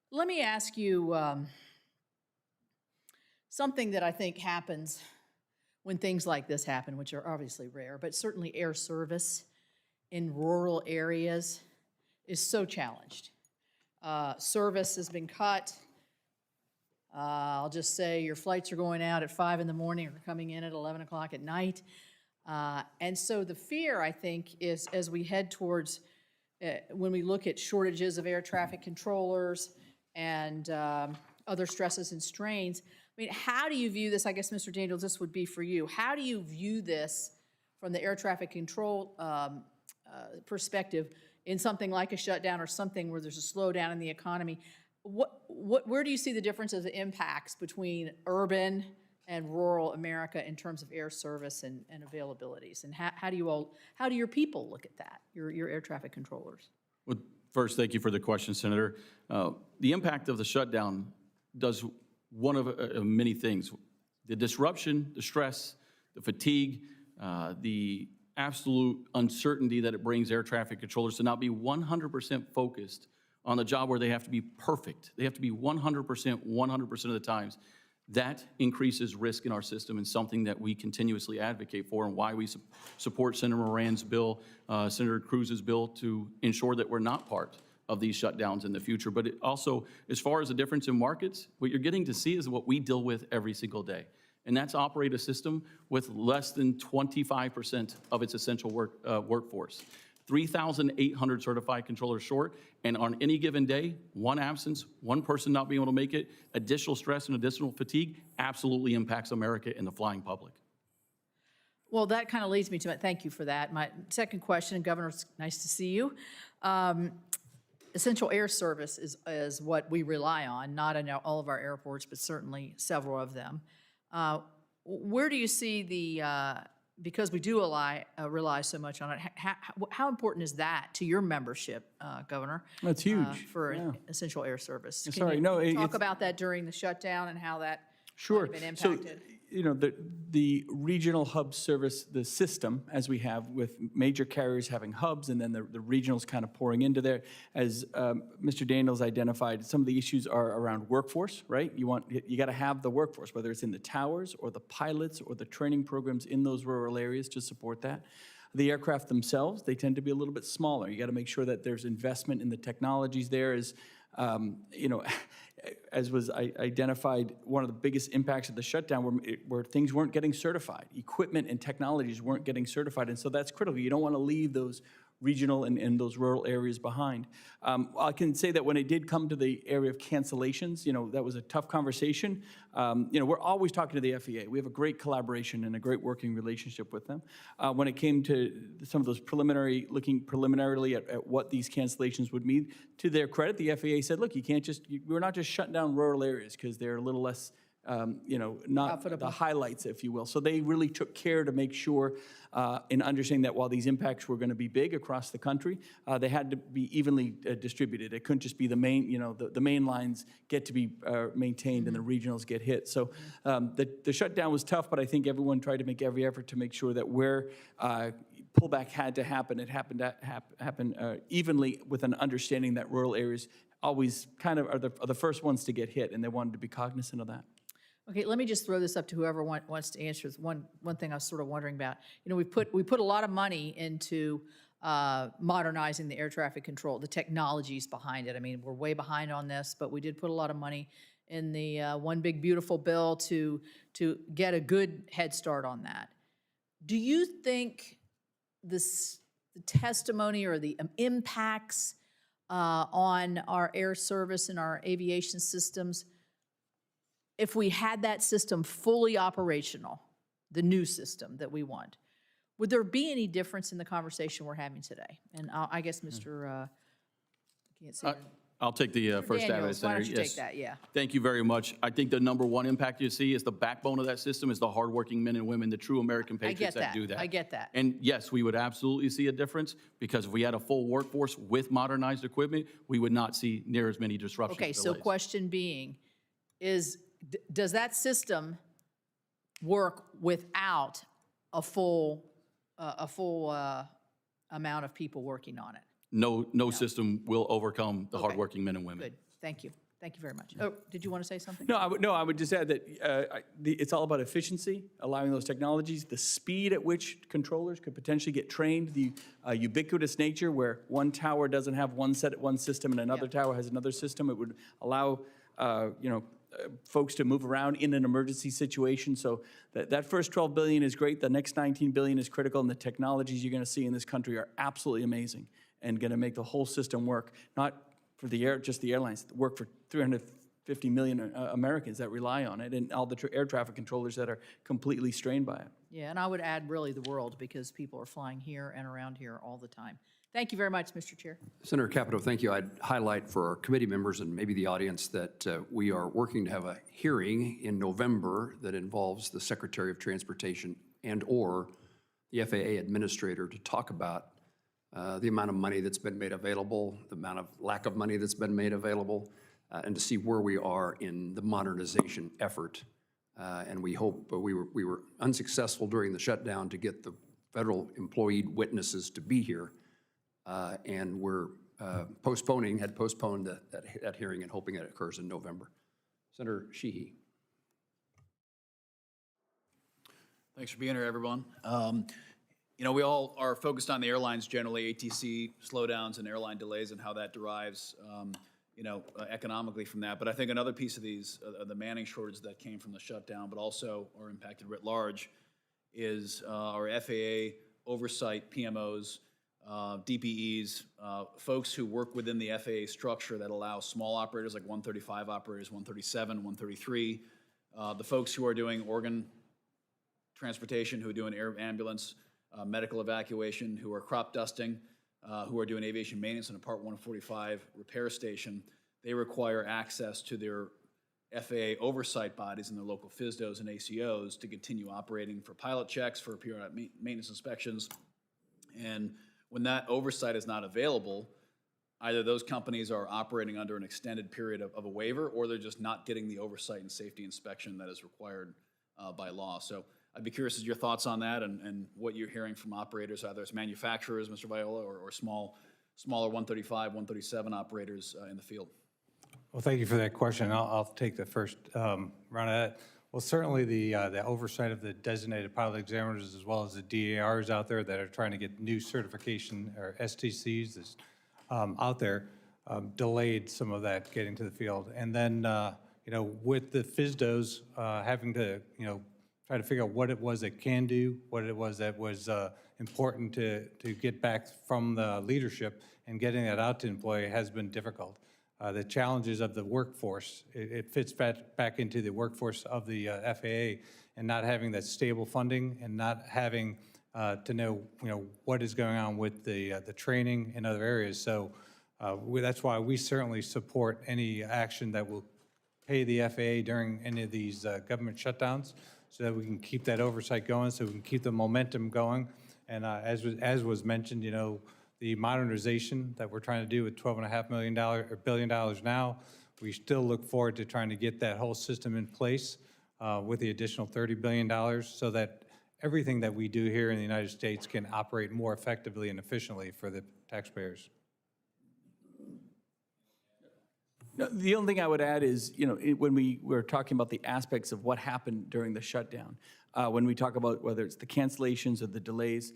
Let me ask you something that I think happens when things like this happen, which are obviously rare, but certainly air service in rural areas is so challenged. Service has been cut. I'll just say your flights are going out at 5 in the morning or coming in at 11 o'clock at night. And so the fear, I think, is as we head towards, when we look at shortages of air traffic controllers and other stresses and strains, I mean, how do you view this? I guess, Mr. Daniels, this would be for you. How do you view this from the air traffic control perspective in something like a shutdown or something where there's a slowdown in the economy? Where do you see the differences of impacts between urban and rural America in terms of air service and availabilities? And how do your people look at that, your air traffic controllers? Well, first, thank you for the question, Senator. The impact of the shutdown does one of many things. The disruption, the stress, the fatigue, the absolute uncertainty that it brings air traffic controllers to not be 100% focused on the job where they have to be perfect. They have to be 100% of the times. That increases risk in our system and something that we continuously advocate for, and why we support Senator Moran's bill, Senator Cruz's bill, to ensure that we're not part of these shutdowns in the future. But it also, as far as the difference in markets, what you're getting to see is what we deal with every single day. And that's operate a system with less than 25% of its essential workforce. 3,800 certified controllers short, and on any given day, one absence, one person not being able to make it, additional stress and additional fatigue absolutely impacts America and the flying public. Well, that kind of leads me to it. Thank you for that. My second question, Governor, it's nice to see you. Essential air service is what we rely on, not in all of our airports, but certainly several of them. Where do you see the, because we do rely so much on it, how important is that to your membership, Governor? That's huge. For essential air service. Sorry, Can no, you talk it's- about that during the shutdown and how that Sure. might have been So, impacted? you know, the regional hub service, the system, as we have with major carriers having hubs and then the regionals kind of pouring into there, as Mr. Daniels identified, some of the issues are around workforce, right? You got to have the workforce, whether it's in the towers or the pilots or the training programs in those rural areas to support that. The aircraft themselves, they tend to be a little bit smaller. You got to make sure that there's investment in the technologies there. You know, as was identified, one of the biggest impacts of the shutdown where things weren't getting certified. Equipment and technologies weren't getting certified, and so that's critical. You don't want to leave those regional and those rural areas behind. I can say that when it did come to the area of cancellations, that was a tough conversation. We're always talking to the FAA. We have a great collaboration and a great working relationship with them. When it came to some of those looking preliminarily at what these cancellations would mean, to their credit, the FAA said, look, we're not just shutting down rural areas because they're a little less not the highlights, if you will. So they really took care to make sure in understanding that while these impacts were going to be big across the country, they had to be evenly distributed. It couldn't just be the main, the main lines get to be maintained and the regionals get hit. So the shutdown was tough, but I think everyone tried to make every effort to make sure that where pullback had to happen, it happened to happen evenly with an understanding that rural areas always kind of are the first ones to get hit, and they wanted to be cognizant of that. Okay, let me just throw this up to whoever wants to answer this. One thing I was sort of wondering about. We put a lot of money into modernizing the air traffic control, the technologies behind it. I mean, we're way behind on this, but we did put a lot of money in the One Big Beautiful Bill to get a good head start on that. Do you think the testimony or the impacts on our air service and our aviation systems, if we had that system fully operational, the new system that we want, would there be any difference in the conversation we're having today? And I guess Mr. I can't see. I'll take the first stab at it, Daniels, why Senator. don't you take that? Yeah. Thank you very much. I think the number one impact you see is the backbone of that system is the hardworking men and women, the true American patriots that do that. I get that. And yes, we would absolutely see a difference because if we had a full workforce with modernized equipment, we would not see near as many disruptions. Okay, so delays. question being is, does that system work without a full amount of people working on it? No system will overcome the Okay. hardworking men and women. Good, thank you. Thank you very much. Oh, did you want to say something? No, I would just add that it's all about efficiency, allowing those technologies, the speed at which controllers could potentially get trained, the ubiquitous nature where one tower doesn't have one system and another tower has another system. It would allow folks to move around in an emergency situation. So that first $12 billion is great. The next $19 billion is critical, and the technologies you're going to see in this country are absolutely amazing and going to make the whole system work, not for just the airlines, work for 350 million Americans that rely on it, and all the air traffic controllers that are completely strained by it. Yeah, and I would add really the world, because people are flying here and around here all the time. Thank you very much, Mr. Chair. Senator Capito, thank you. I'd highlight for our committee members and maybe the audience that we are working to have a hearing in November that involves the Secretary of Transportation and/or the FAA Administrator to talk about the amount of money that's been made available, the amount of lack of money that's been made available, and to see where we are in the modernization effort. And we hope, we were unsuccessful during the shutdown to get the federal employee witnesses to be here. And we're had postponed that hearing and hoping it occurs in November. Senator Sheehy. Thanks for being here, everyone. We all are focused on the airlines generally, ATC slowdowns and airline delays and how that derives, economically from that. But I think another piece of these, the manning shortage that came from the shutdown, but also are impacted writ large, is our FAA oversight PMOs, DPEs, folks who work within the FAA structure that allow small operators like 135 operators, 137, 133, the folks who are doing organ transportation, who are doing air ambulance, medical evacuation, who are crop dusting, who are doing aviation maintenance in a Part 145 repair station. They require access to their FAA oversight bodies and their local FSDOs and ACOs to continue operating for pilot checks, for periodic maintenance inspections. And when that oversight is not available, either those companies are operating under an extended period of a waiver, or they're just not getting the oversight and safety inspection that is required by law. So I'd be curious as your thoughts on that and what you're hearing from operators, either as manufacturers, Mr. Viola, or smaller 135, 137 operators in the field. Well, thank you for that question. I'll take the first run at it. Well, certainly the oversight of the designated pilot examiners as well as the DARs out there that are trying to get new certification, or STCs out there, delayed some of that getting to the field. And then, with the FSDOs having to, try to figure out what it was it can do, what it was that was important to get back from the leadership, and getting that out to employee has been difficult. The challenges of the workforce, it fits back into the workforce of the FAA, and not having that stable funding and not having to know, what is going on with the training in other areas. So that's why we certainly support any action that will pay the FAA during any of these government shutdowns, so that we can keep that oversight going, so we can keep the momentum going. And as was mentioned, the modernization that we're trying to do with $12.5 billion now, we still look forward to trying to get that whole system in place with the additional $30 billion, so that everything that we do here in the United States can operate more effectively and efficiently for the taxpayers. No, the only thing I would add is, when we were talking about the aspects of what happened during the shutdown, when we talk about whether it's the cancellations or the delays,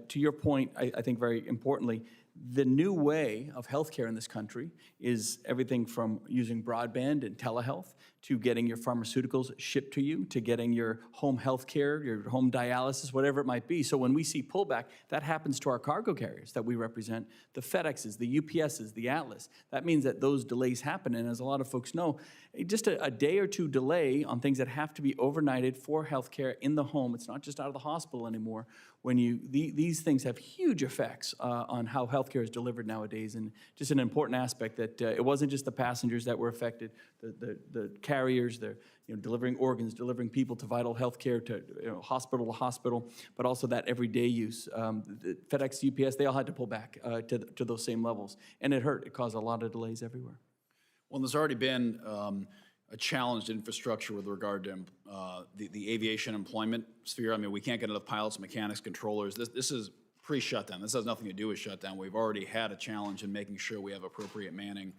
to your point, I think very importantly, the new way of healthcare in this country is everything from using broadband and telehealth to getting your pharmaceuticals shipped to you, to getting your home health care, your home dialysis, whatever it might be. So when we see pullback, that happens to our cargo carriers that we represent, the FedExes, the UPSs, the Atlas. That means that those delays happen. And as a lot of folks know, just a day or two delay on things that have to be overnighted for healthcare in the home, it's not just out of the hospital anymore, these things have huge effects on how healthcare is delivered nowadays, and just an important aspect that it wasn't just the passengers that were affected, the carriers, they're delivering organs, delivering people to vital healthcare, to hospital, but also that everyday use. The FedEx, UPS, they all had to pull back to those same levels, and it hurt. It caused a lot of delays everywhere. Well, there's already been a challenged infrastructure with regard to the aviation employment sphere. I mean, we can't get enough pilots, mechanics, controllers. This is pre-shutdown. This has nothing to do with shutdown. We've already had a challenge in making sure we have appropriate manning,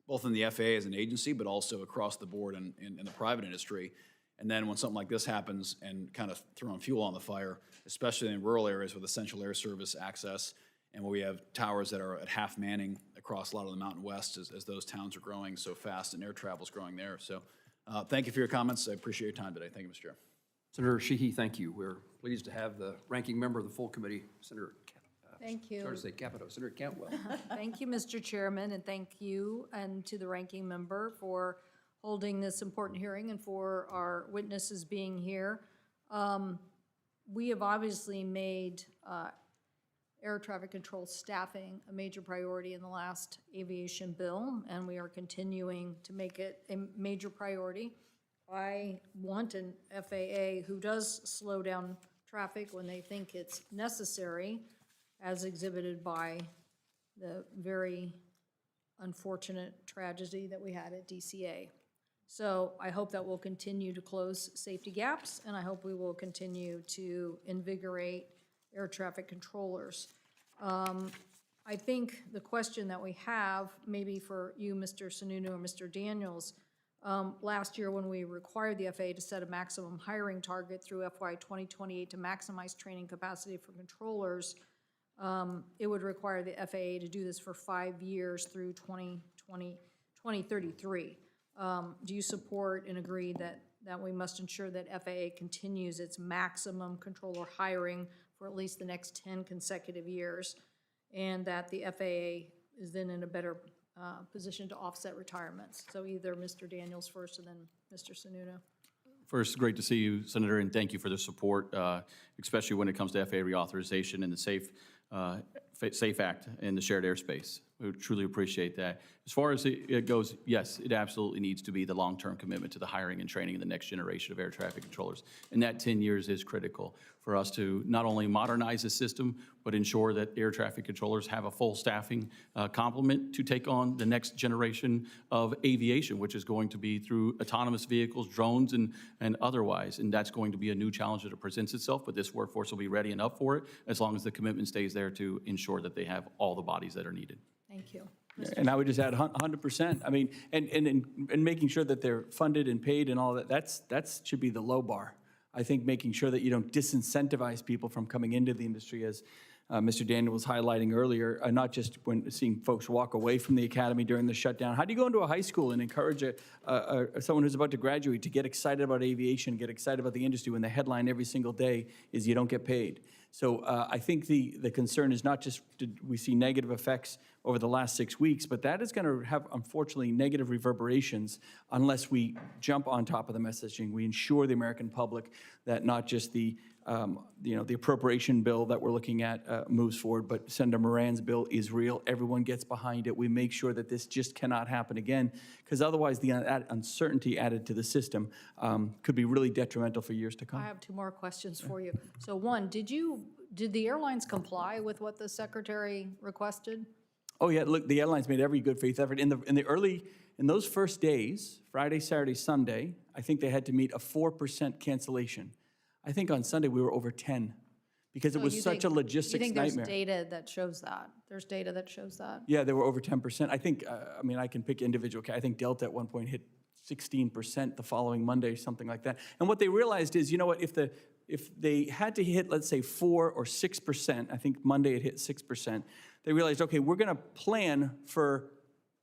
both in the FAA as an agency, but also across the board in the private industry. And then when something like this happens and kind of throwing fuel on the fire, especially in rural areas with essential air service access, and where we have towers that are at half manning across a lot of the Mountain West as those towns are growing so fast and air travel's growing there. So thank you for your comments. I appreciate your time today. Thank you, Mr. Chair. Senator Sheehy, thank you. We're pleased to have the ranking member of the full committee, Senator Thank you. Sorry to say Capito, Senator Cantwell. Thank you, Mr. Chairman, and thank you and to the ranking member for holding this important hearing and for our witnesses being here. We have obviously made air traffic control staffing a major priority in the last aviation bill, and we are continuing to make it a major priority. I want an FAA who does slow down traffic when they think it's necessary, as exhibited by the very unfortunate tragedy that we had at DCA. So I hope that we'll continue to close safety gaps, and I hope we will continue to invigorate air traffic controllers. I think the question that we have, maybe for you, Mr. Sununu or Mr. Daniels, last year when we required the FAA to set a maximum hiring target through FY 2028 to maximize training capacity for controllers, it would require the FAA to do this for 5 years through 2033. Do you support and agree that we must ensure that FAA continues its maximum controller hiring for at least the next 10 consecutive years, and that the FAA is then in a better position to offset retirements? So either Mr. Daniels first and then Mr. Sununu. First, great to see you, Senator, and thank you for the support, especially when it comes to FAA reauthorization and the SAFE Act and the shared airspace. We truly appreciate that. As far as it goes, yes, it absolutely needs to be the long-term commitment to the hiring and training of the next generation of air traffic controllers. And that 10 years is critical for us to not only modernize the system, but ensure that air traffic controllers have a full staffing complement to take on the next generation of aviation, which is going to be through autonomous vehicles, drones, and otherwise. And that's going to be a new challenge that presents itself, but this workforce will be ready and up for it as long as the commitment stays there to ensure that they have all the bodies that are needed. Thank you. And I would just add 100%. I mean, and making sure that they're funded and paid and all that, that should be the low bar. I think making sure that you don't disincentivize people from coming into the industry, as Mr. Daniel was highlighting earlier, not just when seeing folks walk away from the academy during the shutdown. How do you go into a high school and encourage someone who's about to graduate to get excited about aviation, get excited about the industry when the headline every single day is you don't get paid? So I think the concern is not just did we see negative effects over the last 6 weeks, but that is going to have, unfortunately, negative reverberations unless we jump on top of the messaging. We ensure the American public that not just the the appropriation bill that we're looking at moves forward, but Senator Moran's bill is real. Everyone gets behind it. We make sure that this just cannot happen again, because otherwise the uncertainty added to the system could be really detrimental for years to come. I have two more questions for you. So one, did the airlines comply with what the secretary requested? Oh yeah, look, the airlines made every good faith effort. In those first days, Friday, Saturday, Sunday, I think they had to meet a 4% cancellation. I think on Sunday we were over 10 because it was such a logistics nightmare. You think there's data that shows that? There's data that shows that? Yeah, they were over 10%. I think, I mean, I can pick individual. I think Delta at one point hit 16% the following Monday, something like that. And what they realized is, you know what, if they had to hit, let's say 4 or 6%, I think Monday it hit 6%, they realized, okay, we're gonna plan for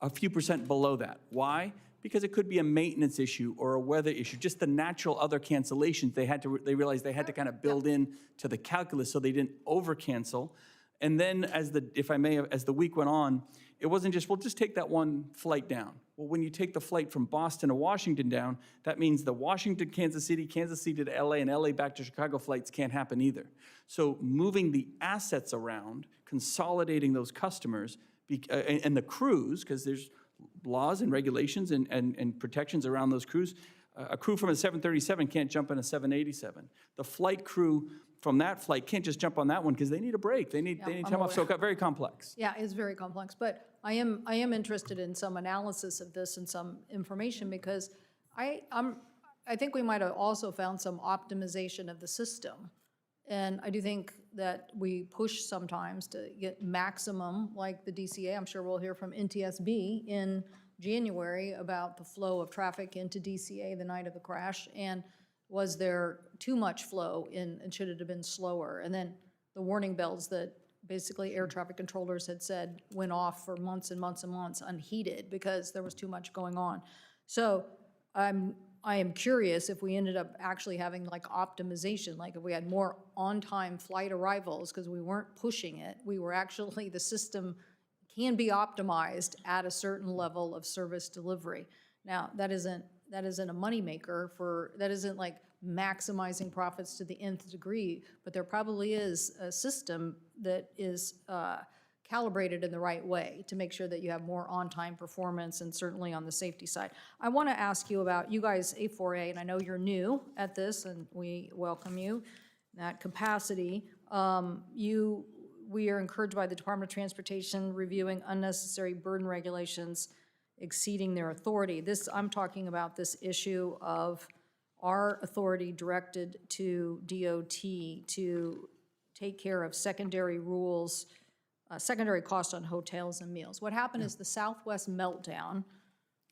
a few percent below that. Why? Because it could be a maintenance issue or a weather issue, just the natural other cancellations. They realized they had to kind of build in to the calculus so they didn't over cancel. And then as the week went on, it wasn't just, well, just take that one flight down. Well, when you take the flight from Boston to Washington down, that means the Washington, Kansas City to LA, and LA back to Chicago flights can't happen either. So moving the assets around, consolidating those customers, and the crews, because there's laws and regulations and protections around those crews. A crew from a 737 can't jump in a 787. The flight crew from that flight can't just jump on that one because they need a break. They need time off. So it got very complex. Yeah, it's very complex, but I am interested in some analysis of this and some information because I think we might have also found some optimization of the system. And I do think that we push sometimes to get maximum, like the DCA. I'm sure we'll hear from NTSB in January about the flow of traffic into DCA the night of the crash. And was there too much flow and should it have been slower? And then the warning bells that basically air traffic controllers had said went off for months and months and months unheeded because there was too much going on. So I am curious if we ended up actually having like optimization, like if we had more on-time flight arrivals because we weren't pushing it, we were actually, the system can be optimized at a certain level of service delivery. Now, that isn't a moneymaker that isn't like maximizing profits to the nth degree, but there probably is a system that is calibrated in the right way to make sure that you have more on-time performance and certainly on the safety side. I want to ask you about, you guys, A4A, and I know you're new at this and we welcome you in that capacity. We are encouraged by the Department of Transportation reviewing unnecessary burden regulations exceeding their authority. I'm talking about this issue of our authority directed to DOT to take care of secondary rules, secondary cost on hotels and meals. What happened is the Southwest meltdown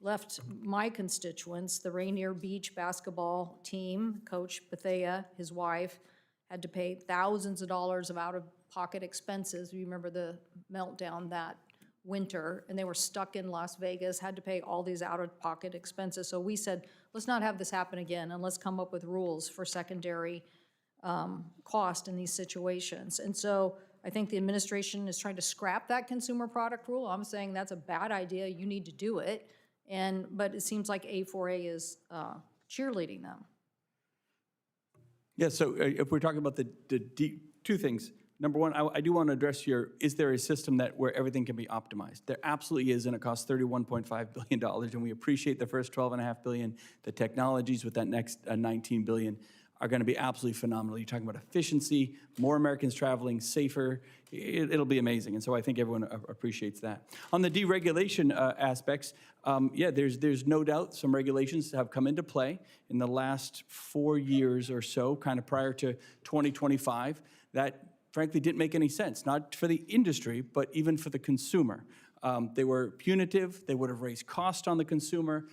left my constituents, the Rainier Beach basketball team, Coach Bethea, his wife, had to pay thousands of dollars of out-of-pocket expenses. You remember the meltdown that winter, and they were stuck in Las Vegas, had to pay all these out-of-pocket expenses. So we said, let's not have this happen again, and let's come up with rules for secondary cost in these situations. And so I think the administration is trying to scrap that consumer product rule. I'm saying that's a bad idea. You need to do it. But it seems like A4A is cheerleading them. Yeah, so if we're talking about the two things. Number one, I do want to address is there a system where everything can be optimized? There absolutely is, and it costs $31.5 billion, and we appreciate the first $12.5 billion. The technologies with that next $19 billion are going to be absolutely phenomenal. You're talking about efficiency, more Americans traveling, safer. It'll be amazing, and so I think everyone appreciates that. On the deregulation aspects, yeah, there's no doubt some regulations have come into play in the last 4 years or so, kind of prior to 2025, that frankly didn't make any sense, not for the industry, but even for the consumer. They were punitive. They would have raised cost on the consumer.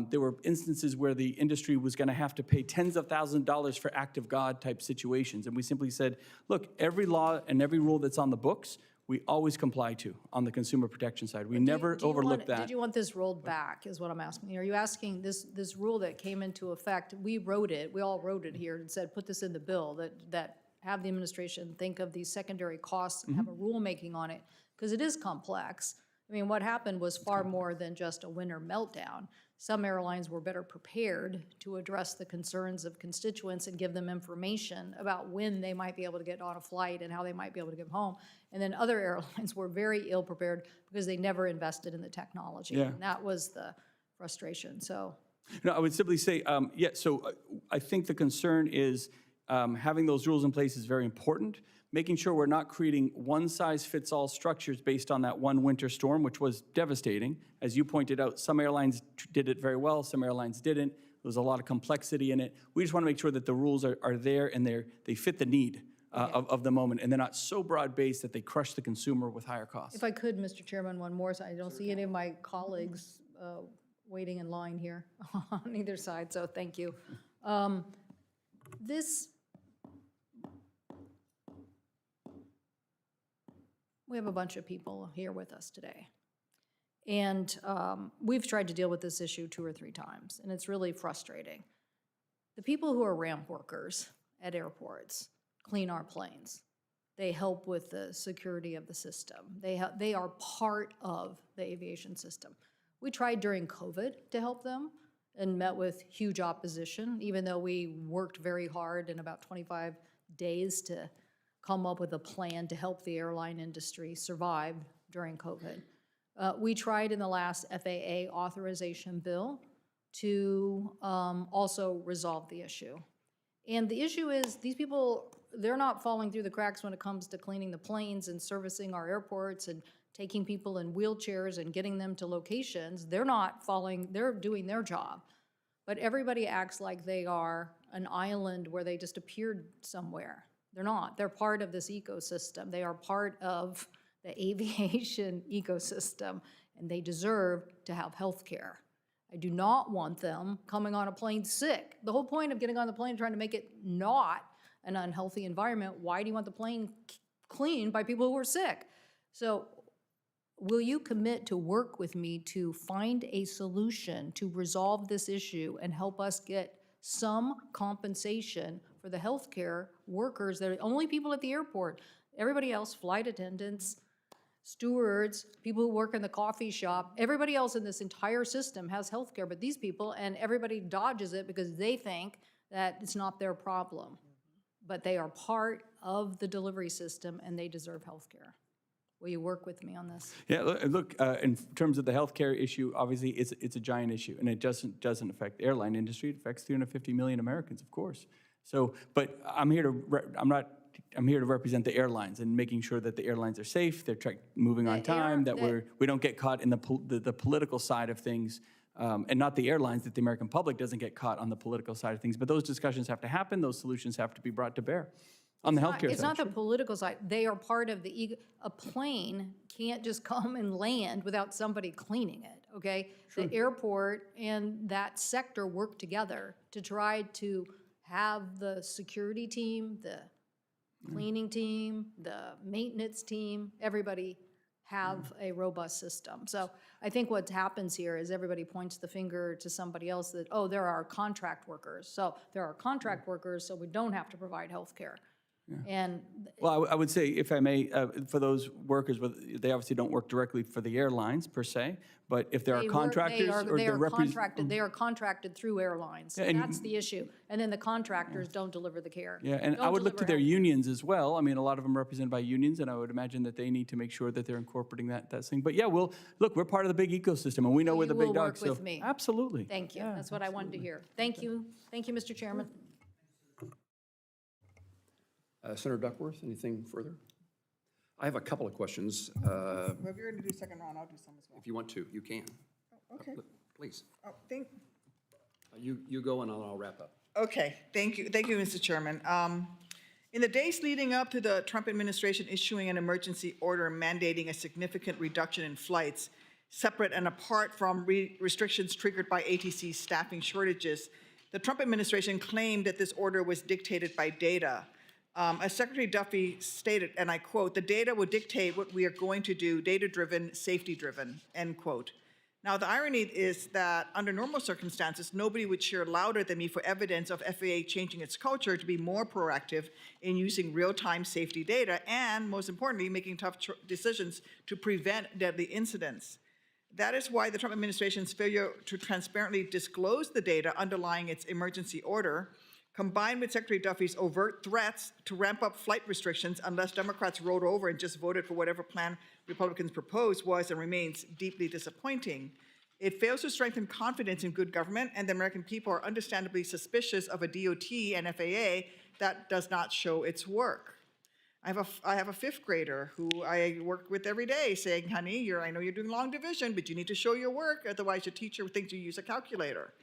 There were instances where the industry was going to have to pay tens of thousands of dollars for act of God type situations. And we simply said, look, every law and every rule that's on the books, we always comply to on the consumer protection side. We never overlook that. Did you want this rolled back, is what I'm asking. Are you asking this rule that came into effect, we all wrote it here and said, put this in the bill, that have the administration think of these secondary costs and have a rulemaking on it, because it is complex. I mean, what happened was far more than just a winter meltdown. Some airlines were better prepared to address the concerns of constituents and give them information about when they might be able to get on a flight and how they might be able to get home. And then other airlines were very ill prepared because they never invested in the technology. Yeah. And that was the frustration, so. No, I would simply say, I think the concern is having those rules in place is very important. Making sure we're not creating one-size-fits-all structures based on that one winter storm, which was devastating. As you pointed out, some airlines did it very well, some airlines didn't. There was a lot of complexity in it. We just want to make sure that the rules are there and they fit the need of the moment, and they're not so broad-based that they crush the consumer with higher costs. If I could, Mr. Chairman, one more, I don't see any of my colleagues waiting in line here on either side, so thank you. We have a bunch of people here with us today. And we've tried to deal with this issue 2 or 3 times, and it's really frustrating. The people who are ramp workers at airports clean our planes. They help with the security of the system. They are part of the aviation system. We tried during COVID to help them and met with huge opposition, even though we worked very hard in about 25 days to come up with a plan to help the airline industry survive during COVID. We tried in the last FAA authorization bill to also resolve the issue. And the issue is these people, they're not falling through the cracks when it comes to cleaning the planes and servicing our airports and taking people in wheelchairs and getting them to locations. They're not falling, they're doing their job. But everybody acts like they are an island where they just appeared somewhere. They're not. They're part of this ecosystem. They are part of the aviation ecosystem, and they deserve to have health care. I do not want them coming on a plane sick. The whole point of getting on the plane, trying to make it not an unhealthy environment, why do you want the plane cleaned by people who are sick? So will you commit to work with me to find a solution to resolve this issue and help us get some compensation for the healthcare workers that are the only people at the airport? Everybody else, flight attendants, stewards, people who work in the coffee shop, everybody else in this entire system has healthcare, but these people, and everybody dodges it because they think that it's not their problem. But they are part of the delivery system and they deserve healthcare. Will you work with me on this? Yeah, look, in terms of the healthcare issue, obviously it's a giant issue, and it doesn't affect the airline industry. It affects 350 million Americans, of course. So, but I'm here to represent the airlines and making sure that the airlines are safe, they're moving on time, that we don't get caught in the political side of things, and not the airlines, that the American public doesn't get caught on the political side of things. But those discussions have to happen. Those solutions have to be brought to bear. On the healthcare side. It's not the political side. They are part of the a plane can't just come and land without somebody cleaning it, okay? The airport and that sector work together to try to have the security team, the cleaning team, the maintenance team, everybody have a robust system. So I think what happens here is everybody points the finger to somebody else that, oh, there are contract workers. So there are contract workers, so we don't have to provide health care. And Well, I would say, if I may, for those workers, they obviously don't work directly for the airlines per se, but if there are contractors or they are contracted through airlines. Yeah, and- That's the issue. And then the contractors don't deliver the care. Yeah, and Don't I would look to deliver their health. unions as well. I mean, a lot of them are represented by unions, and I would imagine that they need to make sure that they're incorporating that thing. But yeah, we're part of the big ecosystem, and we know we're the You big will work dogs. So with me. absolutely. Thank you. Yeah, That's what I wanted to hear. Thank you. Thank you, Mr. Chairman. Senator Duckworth, anything further? I have a couple of questions. Well, if you're going to do second round, I'll do some as well. If you want to, you can. Okay. Please. Oh, You go and I'll wrap up. Okay, thank you, Mr. Chairman. In the days leading up to the Trump administration issuing an emergency order mandating a significant reduction in flights, separate and apart from restrictions triggered by ATC staffing shortages, the Trump administration claimed that this order was dictated by data. As Secretary Duffy stated, and I quote, "The data will dictate what we are going to do, data-driven, safety-driven," end quote. Now, the irony is that under normal circumstances, nobody would cheer louder than me for evidence of FAA changing its culture to be more proactive in using real-time safety data and, most importantly, making tough decisions to prevent deadly incidents. That is why the Trump administration's failure to transparently disclose the data underlying its emergency order, combined with Secretary Duffy's overt threats to ramp up flight restrictions unless Democrats rolled over and just voted for whatever plan Republicans proposed, was and remains deeply disappointing. It fails to strengthen confidence in good government, and the American people are understandably suspicious of a DOT and FAA that does not show its work. I have a fifth grader who I work with every day saying, "Honey, I know you're doing long division, but you need to show your work, otherwise your teacher thinks you use a calculator."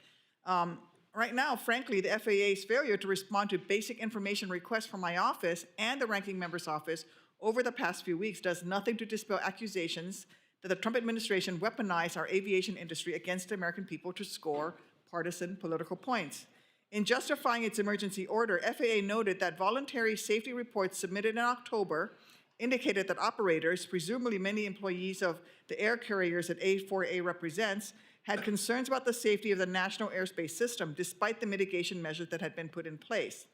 Right now, frankly, the FAA's failure to respond to basic information requests from my office and the ranking member's office over the past few weeks does nothing to dispel accusations that the Trump administration weaponized our aviation industry against the American people to score partisan political points. In justifying its emergency order, FAA noted that voluntary safety reports submitted in October indicated that operators, presumably many employees of the air carriers that A4A represents, had concerns about the safety of the national airspace system, despite the mitigation measures that had been put in place.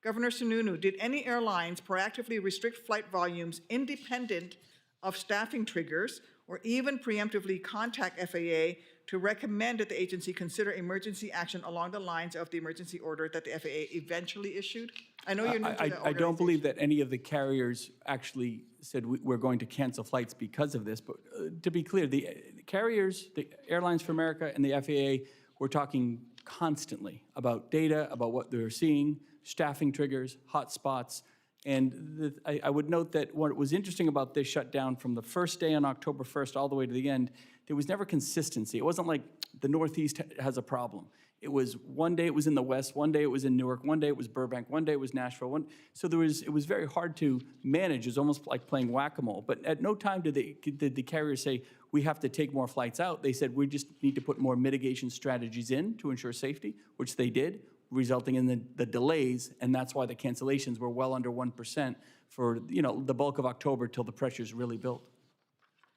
Governor Sununu, did any airlines proactively restrict flight volumes independent of staffing triggers, or even preemptively contact FAA to recommend that the agency consider emergency action along the lines of the emergency order that the FAA eventually issued? I know you're new to the I don't believe organization. that any of the carriers actually said we're going to cancel flights because of this, but to be clear, the carriers, the Airlines for America and the FAA were talking constantly about data, about what they're seeing, staffing triggers, hot spots, and I would note that what was interesting about this shutdown from the first day on October 1st all the way to the end, there was never consistency. It wasn't like the Northeast has a problem. It was one day it was in the West, one day it was in Newark, one day it was Burbank, one day it was Nashville. So it was very hard to manage. It was almost like playing whack-a-mole. But at no time did the carriers say, we have to take more flights out. They said, we just need to put more mitigation strategies in to ensure safety, which they did, resulting in the delays, and that's why the cancellations were well under 1% for the bulk of October till the pressures really built.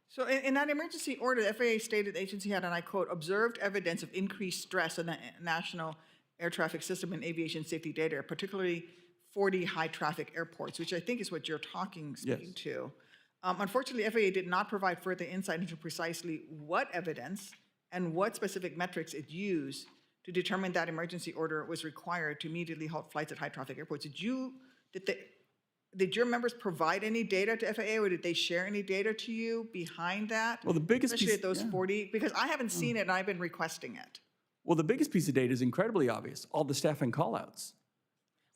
So in that emergency order, the FAA stated the agency had, and I quote, "observed evidence of increased stress on the national air traffic system and aviation safety data, particularly 40 high-traffic airports," which I think is what you're speaking to. Unfortunately, FAA did not provide further insight into precisely what evidence and what specific metrics it used to determine that emergency order was required to immediately halt flights at high-traffic airports. Did your members provide any data to FAA, or did they share any data to you behind that? Well, the biggest Especially piece- at those yeah. 40, because I haven't seen it and I've been requesting it. Well, the biggest piece of data is incredibly obvious, all the staffing callouts.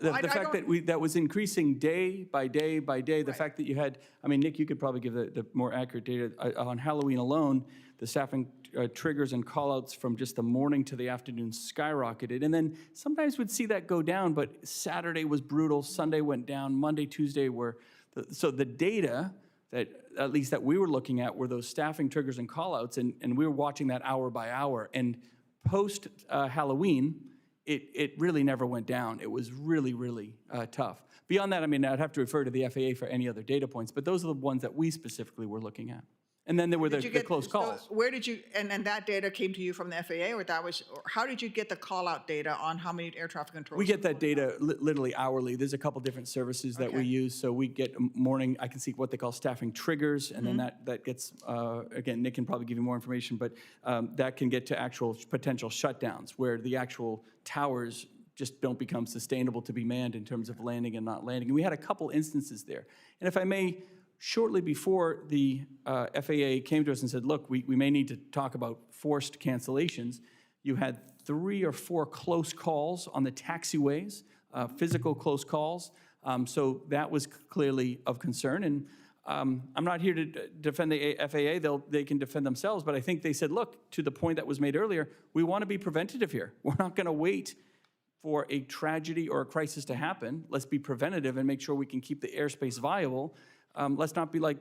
The I fact don't- that was increasing day by day by day, the fact that you had, I mean, Nick, you could probably give the more accurate data. On Halloween alone, the staffing triggers and callouts from just the morning to the afternoon skyrocketed. And then sometimes we'd see that go down, but Saturday was brutal, Sunday went down, Monday, Tuesday were, so the data that, at least that we were looking at, were those staffing triggers and callouts, and we were watching that hour by hour. And post Halloween, it really never went down. It was really, really tough. Beyond that, I mean, I'd have to refer to the FAA for any other data points, but those are the ones that we specifically were looking at. And then there were the close calls. So where did you, and that data came to you from the FAA, or how did you get the call-out data on how many air traffic controllers? We get that data literally hourly. There's a couple different services that we Okay. use. So we get morning, I can see what they call staffing triggers, and then that gets, again, Nick can probably give you more information, but that can get to actual potential shutdowns where the actual towers just don't become sustainable to be manned in terms of landing and not landing. And we had a couple instances there. And if I may, shortly before the FAA came to us and said, look, we may need to talk about forced cancellations, you had 3 or 4 close calls on the taxiways, physical close calls. So that was clearly of concern. And I'm not here to defend the FAA. They can defend themselves. But I think they said, look, to the point that was made earlier, we want to be preventative here. We're not going to wait for a tragedy or a crisis to happen. Let's be preventative and make sure we can keep the airspace viable. Let's not be like,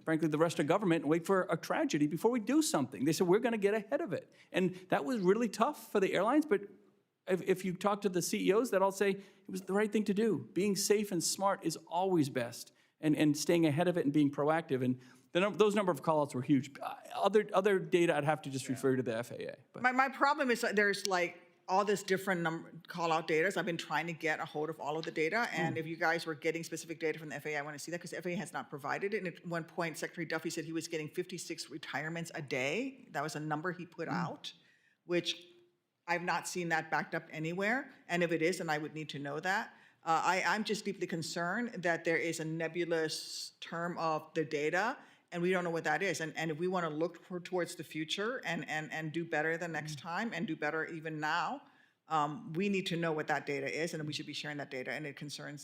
frankly, the rest of government and wait for a tragedy before we do something. They said, we're going to get ahead of it. And that was really tough for the airlines, but if you talk to the CEOs, they'll all say it was the right thing to do. Being safe and smart is always best, and staying ahead of it and being proactive. And those number of call-outs were huge. Other data, I'd have to just refer to the FAA. But. My problem is that there's like all this different call-out data. So I've been trying to get a hold of all of the data. And if you guys were getting specific data from the FAA, I want to see that because the FAA has not provided it. And at one point, Secretary Duffy said he was getting 56 retirements a day. That was a number he put out, which I've not seen that backed up anywhere. And if it is, then I would need to know that. I'm just deeply concerned that there is a nebulous term of the data, and we don't know what that is. And if we want to look towards the future and do better the next time and do better even now, we need to know what that data is, and we should be sharing that data. And it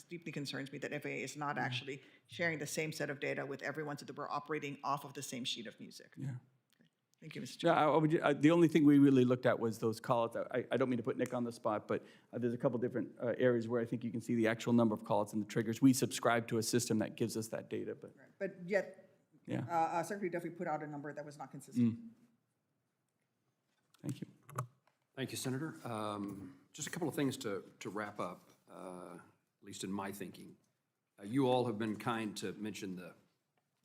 deeply concerns me that FAA is not actually sharing the same set of data with everyone so that we're operating off of the same sheet of music. Yeah. Thank you, Mr. Chairman. Yeah, the only thing we really looked at was those call-outs. I don't mean to put Nick on the spot, but there's a couple different areas where I think you can see the actual number of call-outs and the triggers. We subscribe to a system that gives us that data, but. But yet, Yeah. Secretary Duffy put out a number that was not consistent. Thank you. Thank you, Senator. Just a couple of things to wrap up, at least in my thinking. You all have been kind to mention the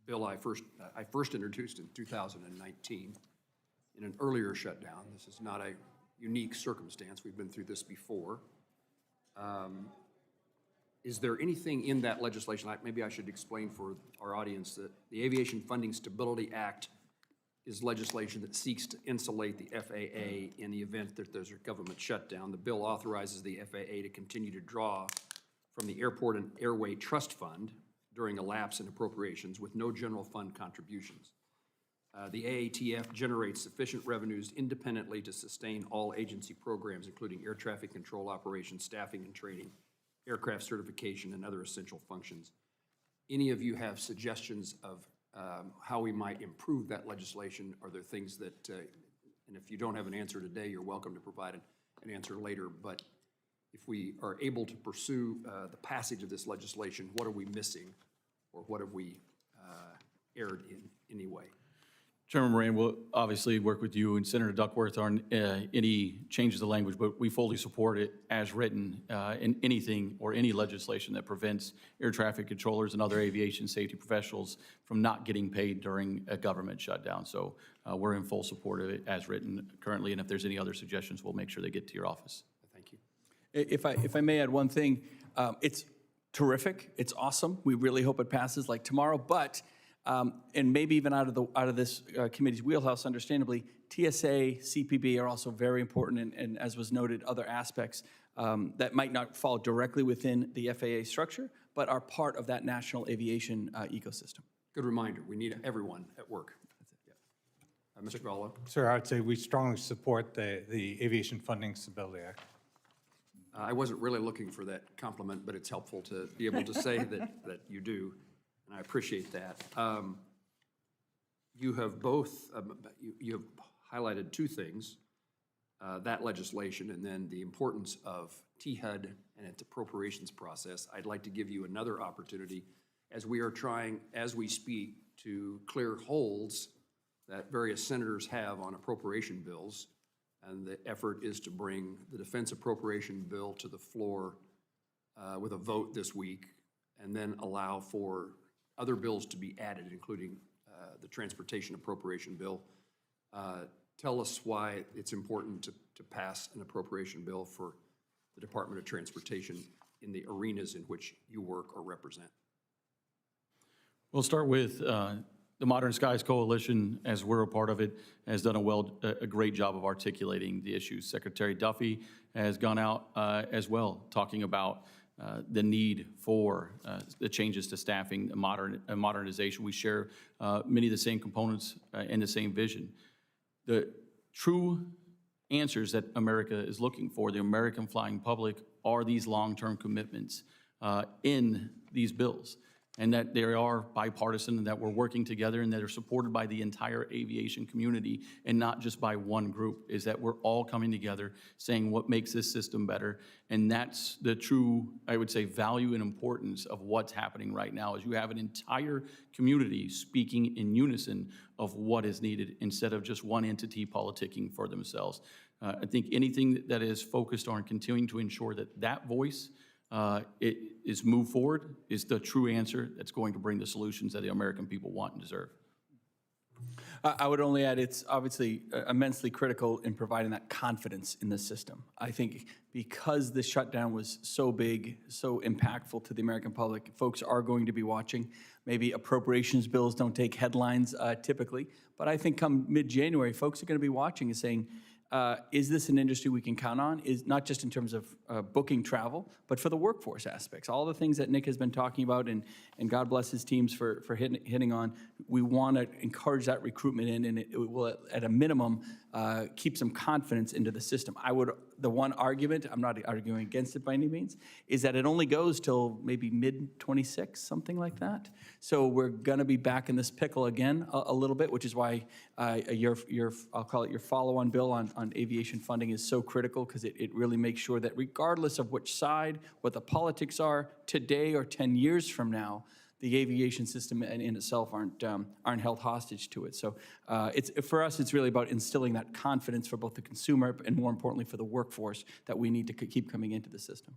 bill I first introduced in 2019 in an earlier shutdown. This is not a unique circumstance. We've been through this before. Is there anything in that legislation, maybe I should explain for our audience that the Aviation Funding Stability Act is legislation that seeks to insulate the FAA in the event that there's a government shutdown. The bill authorizes the FAA to continue to draw from the Airport and Airway Trust Fund during a lapse in appropriations with no general fund contributions. The AATF generates sufficient revenues independently to sustain all agency programs, including air traffic control operations, staffing and training, aircraft certification, and other essential functions. Any of you have suggestions of how we might improve that legislation? Are there things that, and if you don't have an answer today, you're welcome to provide an answer later, but if we are able to pursue the passage of this legislation, what are we missing, or what have we erred in anyway? Chairman Moran will obviously work with you and Senator Duckworth on any changes to language, but we fully support it as written in anything or any legislation that prevents air traffic controllers and other aviation safety professionals from not getting paid during a government shutdown. So we're in full support of it as written currently, and if there's any other suggestions, we'll make sure they get to your office. Thank you. If I may add one thing, it's terrific, it's awesome. We really hope it passes like tomorrow, but and maybe even out of this committee's wheelhouse, understandably, TSA, CPB are also very important, and as was noted, other aspects that might not fall directly within the FAA structure, but are part of that national aviation ecosystem. Good reminder, we need everyone at work. Mr. Viola? Sir, I'd say we strongly support the Aviation Funding Stability Act. I wasn't really looking for that compliment, but it's helpful to be able to say that you do, and I appreciate that. You have both, you have highlighted two things, that legislation and then the importance of THUD and its appropriations process. I'd like to give you another opportunity as we are trying, as we speak, to clear holes that various senators have on appropriation bills. And the effort is to bring the defense appropriation bill to the floor with a vote this week, and then allow for other bills to be added, including the transportation appropriation bill. Tell us why it's important to pass an appropriation bill for the Department of Transportation in the arenas in which you work or represent. We'll start with the Modern Skies Coalition, as we're a part of it, has done a great job of articulating the issues. Secretary Duffy has gone out as well, talking about the need for the changes to staffing, modernization. We share many of the same components and the same vision. The true answers that America is looking for, the American flying public, are these long-term commitments in these bills. and that they are bipartisan, and that we're working together, and that are supported by the entire aviation community and not just by one group, is that we're all coming together saying what makes this system better. And that's the true, I would say, value and importance of what's happening right now, is you have an entire community speaking in unison of what is needed instead of just one entity politicking for themselves. I think anything that is focused on continuing to ensure that that voice it is moved forward is the true answer that's going to bring the solutions that the American people want and deserve. I would only add, it's obviously immensely critical in providing that confidence in the system. I think because the shutdown was so big, so impactful to the American public, folks are going to be watching. Maybe appropriations bills don't take headlines typically, but I think come mid-January, folks are going to be watching and saying, is this an industry we can count on? Is not just in terms of booking travel, but for the workforce aspects. All the things that Nick has been talking about, and God bless his teams for hitting on. We want to encourage that recruitment in, and it will, at a minimum, keep some confidence into the system. The one argument, I'm not arguing against it by any means, is that it only goes till maybe mid-26, something like that. So we're going to be back in this pickle again a little bit, which is why I'll call it your follow-on bill on aviation funding is so critical, because it really makes sure that regardless of which side, what the politics are today or 10 years from now, the aviation system in itself aren't held hostage to it. So for us, it's really about instilling that confidence for both the consumer and, more importantly, for the workforce that we need to keep coming into the system.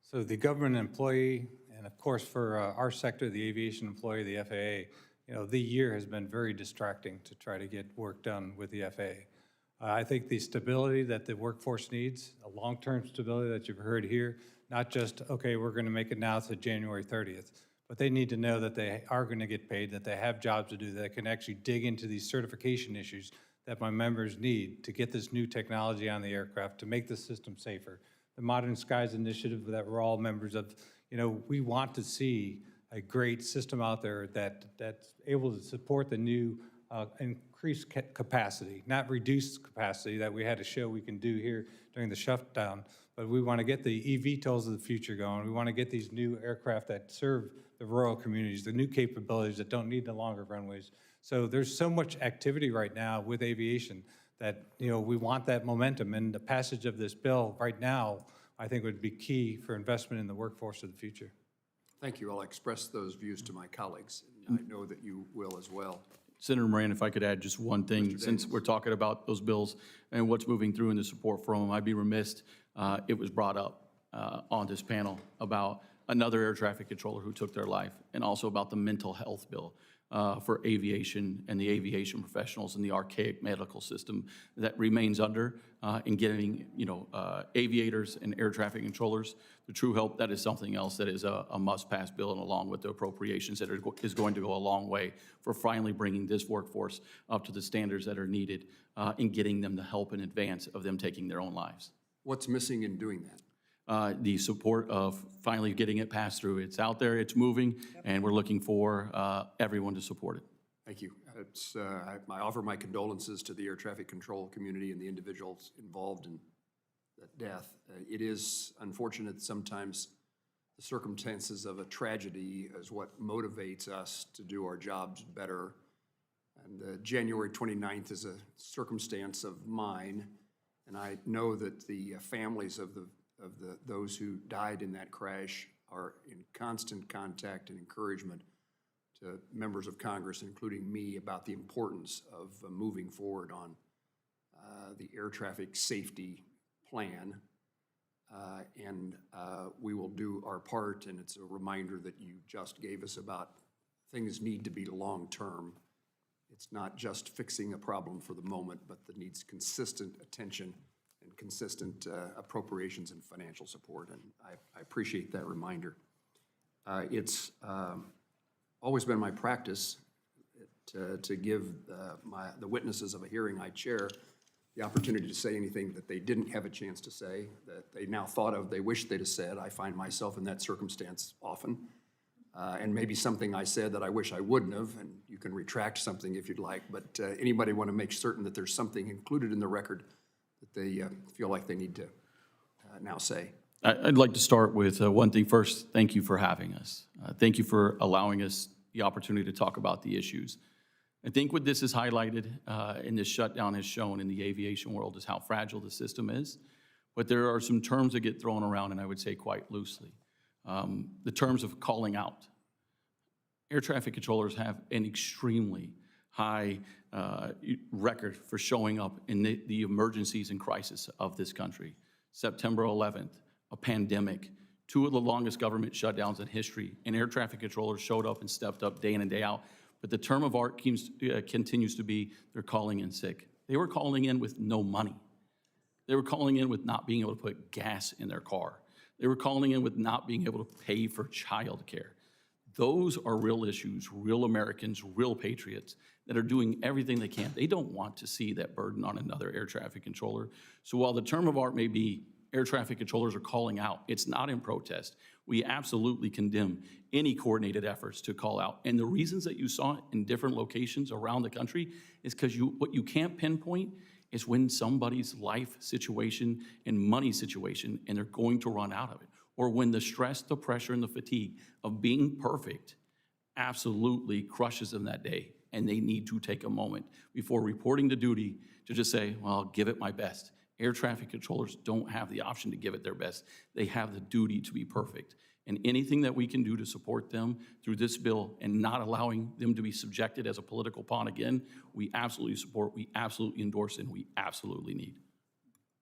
So the government employee, and of course for our sector, the aviation employee, the FAA, the year has been very distracting to try to get work done with the FAA. I think the stability that the workforce needs, a long-term stability that you've heard here, not just, okay, we're going to make it now to January 30th, but they need to know that they are going to get paid, that they have jobs to do, that can actually dig into these certification issues that my members need to get this new technology on the aircraft, to make the system safer. The Modern Skies Initiative that we're all members of, we want to see a great system out there that's able to support the new increased capacity, not reduced capacity that we had to show we can do here during the shutdown, but we want to get the eVTOLs of the future going. We want to get these new aircraft that serve the rural communities, the new capabilities that don't need the longer runways. So there's so much activity right now with aviation that, we want that momentum, and the passage of this bill right now, I think, would be key for investment in the workforce of the future. Thank you. I'll express those views to my colleagues. I know that you will as well. Senator Moran, if I could add just one thing, since we're talking about those bills and what's moving through in the support from them, I'd be remiss, it was brought up on this panel about another air traffic controller who took their life, and also about the mental health bill for aviation and the aviation professionals and the archaic medical system that remains under, in getting, aviators and air traffic controllers the true help. That is something else that is a must-pass bill, and along with the appropriations that is going to go a long way for finally bringing this workforce up to the standards that are needed in getting them the help in advance of them taking their own lives. What's missing in doing that? The support of finally getting it passed through. It's out there, it's moving, and we're looking for everyone to support it. Thank you. I offer my condolences to the air traffic control community and the individuals involved in that death. It is unfortunate sometimes the circumstances of a tragedy is what motivates us to do our jobs better. And January 29th is a circumstance of mine, and I know that the families of those who died in that crash are in constant contact and encouragement to members of Congress, including me, about the importance of moving forward on the air traffic safety plan. We will do our part, and it's a reminder that you just gave us about things need to be long-term. It's not just fixing a problem for the moment, but that needs consistent attention and consistent appropriations and financial support, and I appreciate that reminder. It's always been my practice to give the witnesses of a hearing I chair the opportunity to say anything that they didn't have a chance to say, that they now thought of, they wish they'd have said. I find myself in that circumstance often, and maybe something I said that I wish I wouldn't have, and you can retract something if you'd like, but anybody want to make certain that there's something included in the record that they feel like they need to now say? I'd like to start with one thing first. Thank you for having us. Thank you for allowing us the opportunity to talk about the issues. I think what this has highlighted and this shutdown has shown in the aviation world is how fragile the system is. But there are some terms that get thrown around, and I would say quite loosely. The terms of calling out. Air traffic controllers have an extremely high record for showing up in the emergencies and crisis of this country. September 11th, a pandemic, 2 of the longest government shutdowns in history, and air traffic controllers showed up and stepped up day in and day out. But the term of art continues to be they're calling in sick. They were calling in with no money. They were calling in with not being able to put gas in their car. They were calling in with not being able to pay for childcare. Those are real issues, real Americans, real patriots that are doing everything they can. They don't want to see that burden on another air traffic controller. So while the term of art may be air traffic controllers are calling out, it's not in protest. We absolutely condemn any coordinated efforts to call out. And the reasons that you saw it in different locations around the country is because what you can't pinpoint is when somebody's life situation and money situation and they're going to run out of it. Or when the stress, the pressure, and the fatigue of being perfect absolutely crushes them that day, and they need to take a moment before reporting to duty to just say, well, I'll give it my best. Air traffic controllers don't have the option to give it their best. They have the duty to be perfect. And anything that we can do to support them through this bill and not allowing them to be subjected as a political pawn again, we absolutely support, we absolutely endorse, and we absolutely need.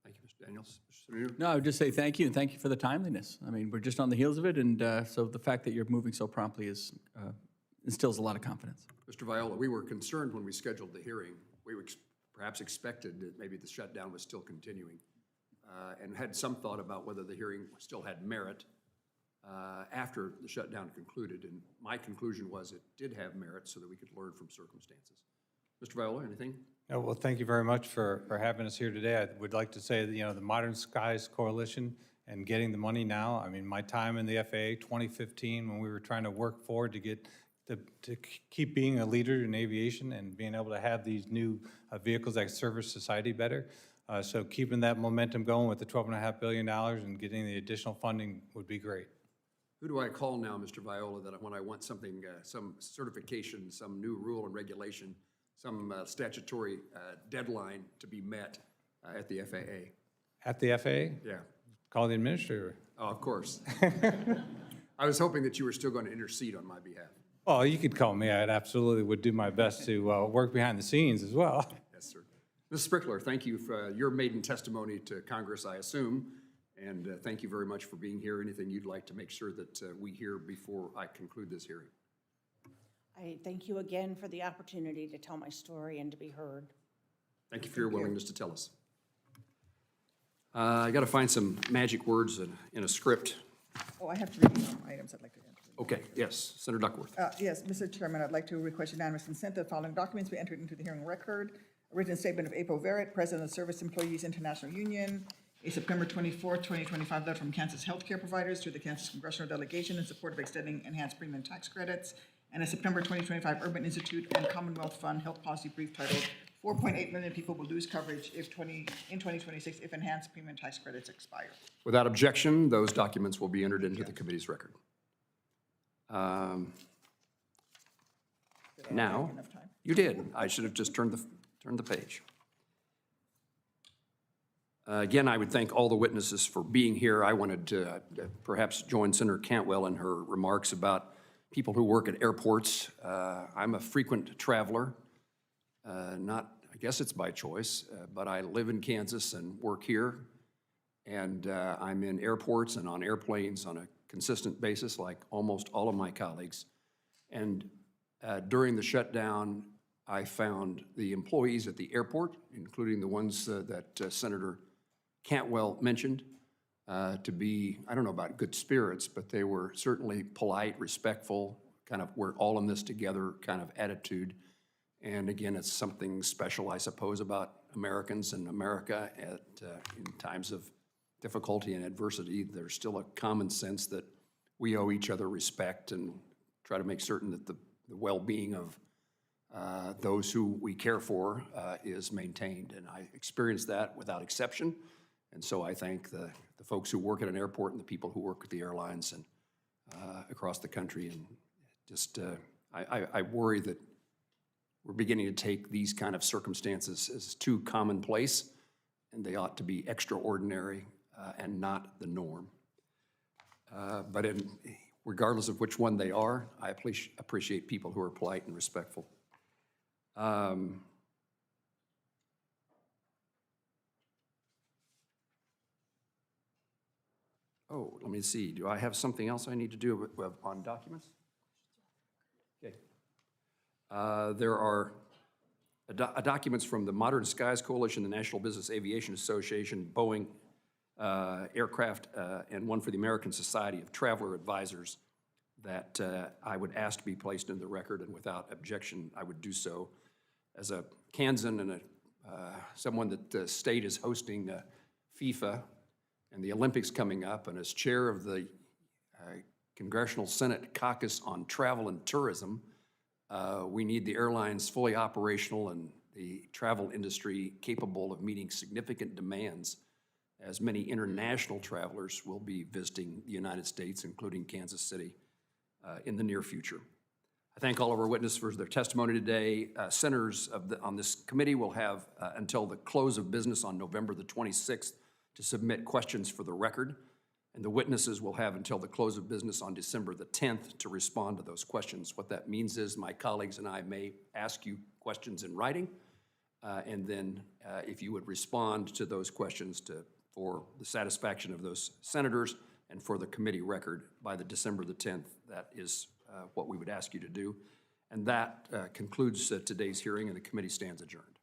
Thank you, Mr. Daniels. Mr. Sununu? No, I would just say thank you, and thank you for the timeliness. I mean, we're just on the heels of it, and so the fact that you're moving so promptly instills a lot of confidence. Mr. Viola, we were concerned when we scheduled the hearing. We perhaps expected that maybe the shutdown was still continuing and had some thought about whether the hearing still had merit after the shutdown concluded. And my conclusion was it did have merit so that we could learn from circumstances. Mr. Viola, anything? Yeah, well, thank you very much for having us here today. I would like to say that, the Modern Skies Coalition and getting the money now, I mean, my time in the FAA, 2015, when we were trying to work forward to get to keep being a leader in aviation and being able to have these new vehicles that service society better. So keeping that momentum going with the $12.5 billion and getting the additional funding would be great. Who do I call now, Mr. Viola, that when I want something, some certification, some new rule and regulation, some statutory deadline to be met at the FAA? At the FAA? Yeah. Call the administrator. Oh, of course. I was hoping that you were still going to intercede on my behalf. Oh, you could call me. I absolutely would do my best to work behind the scenes as well. Yes, sir. Ms. Spickler, thank you for your maiden testimony to Congress, I assume, and thank you very much for being here. Anything you'd like to make sure that we hear before I conclude this hearing? I thank you again for the opportunity to tell my story and to be heard. Thank you for your willingness to tell us. I got to find some magic words in a script. Oh, I have to read some items I'd like to enter. Okay, yes, Senator Duckworth. Yes, Mr. Chairman, I'd like to request unanimous consent that the following documents be entered into the hearing record. A written statement of April Verrett, President of the Service Employees International Union, a September 24, 2025 letter from Kansas healthcare providers to the Kansas Congressional Delegation in support of extending enhanced premium tax credits, and a September 2025 Urban Institute and Commonwealth Fund health policy brief titled 4.8 million people will lose coverage in 2026 if enhanced premium tax credits expire. Without objection, those documents will be entered into the committee's record. Now, you did. I should have just turned the page. Again, I would thank all the witnesses for being here. I wanted to perhaps join Senator Cantwell in her remarks about people who work at airports. I'm a frequent traveler, I guess it's by choice, but I live in Kansas and work here. And I'm in airports and on airplanes on a consistent basis, like almost all of my colleagues. And during the shutdown, I found the employees at the airport, including the ones that Senator Cantwell mentioned, to be, I don't know about good spirits, but they were certainly polite, respectful, kind of we're all in this together kind of attitude. And again, it's something special, I suppose, about Americans and America in times of difficulty and adversity. There's still a common sense that we owe each other respect and try to make certain that the well-being of those who we care for is maintained. And I experienced that without exception. And so I thank the folks who work at an airport and the people who work at the airlines and across across the country. And just, I worry that we're beginning to take these kind of circumstances as too commonplace, and they ought to be extraordinary and not the norm. But regardless of which one they are, I appreciate people who are polite and respectful. Oh, let me see. Do I have something else I need to do on documents? Okay. There are documents from the Modern Skies Coalition, the National Business Aviation Association, Boeing Aircraft, and one for the American Society of Traveler Advisors that I would ask to be placed in the record, and without objection, I would do so. As a Kansan and someone that the state is hosting FIFA and the Olympics coming up, and as chair of the Congressional Senate Caucus on Travel and Tourism, we need the airlines fully operational and the travel industry capable of meeting significant demands, as many international travelers will be visiting the United States, including Kansas City, in the near future. I thank all of our witnesses for their testimony today. Senators on this committee will have until the close of business on November the 26th to submit questions for the record, and the witnesses will have until the close of business on December the 10th to respond to those questions. What that means is my colleagues and I may ask you questions in writing, and then if you would respond to those questions for the satisfaction of those senators and for the committee record by the December the 10th, that is what we would ask you to do. And that concludes today's hearing, and the committee stands adjourned.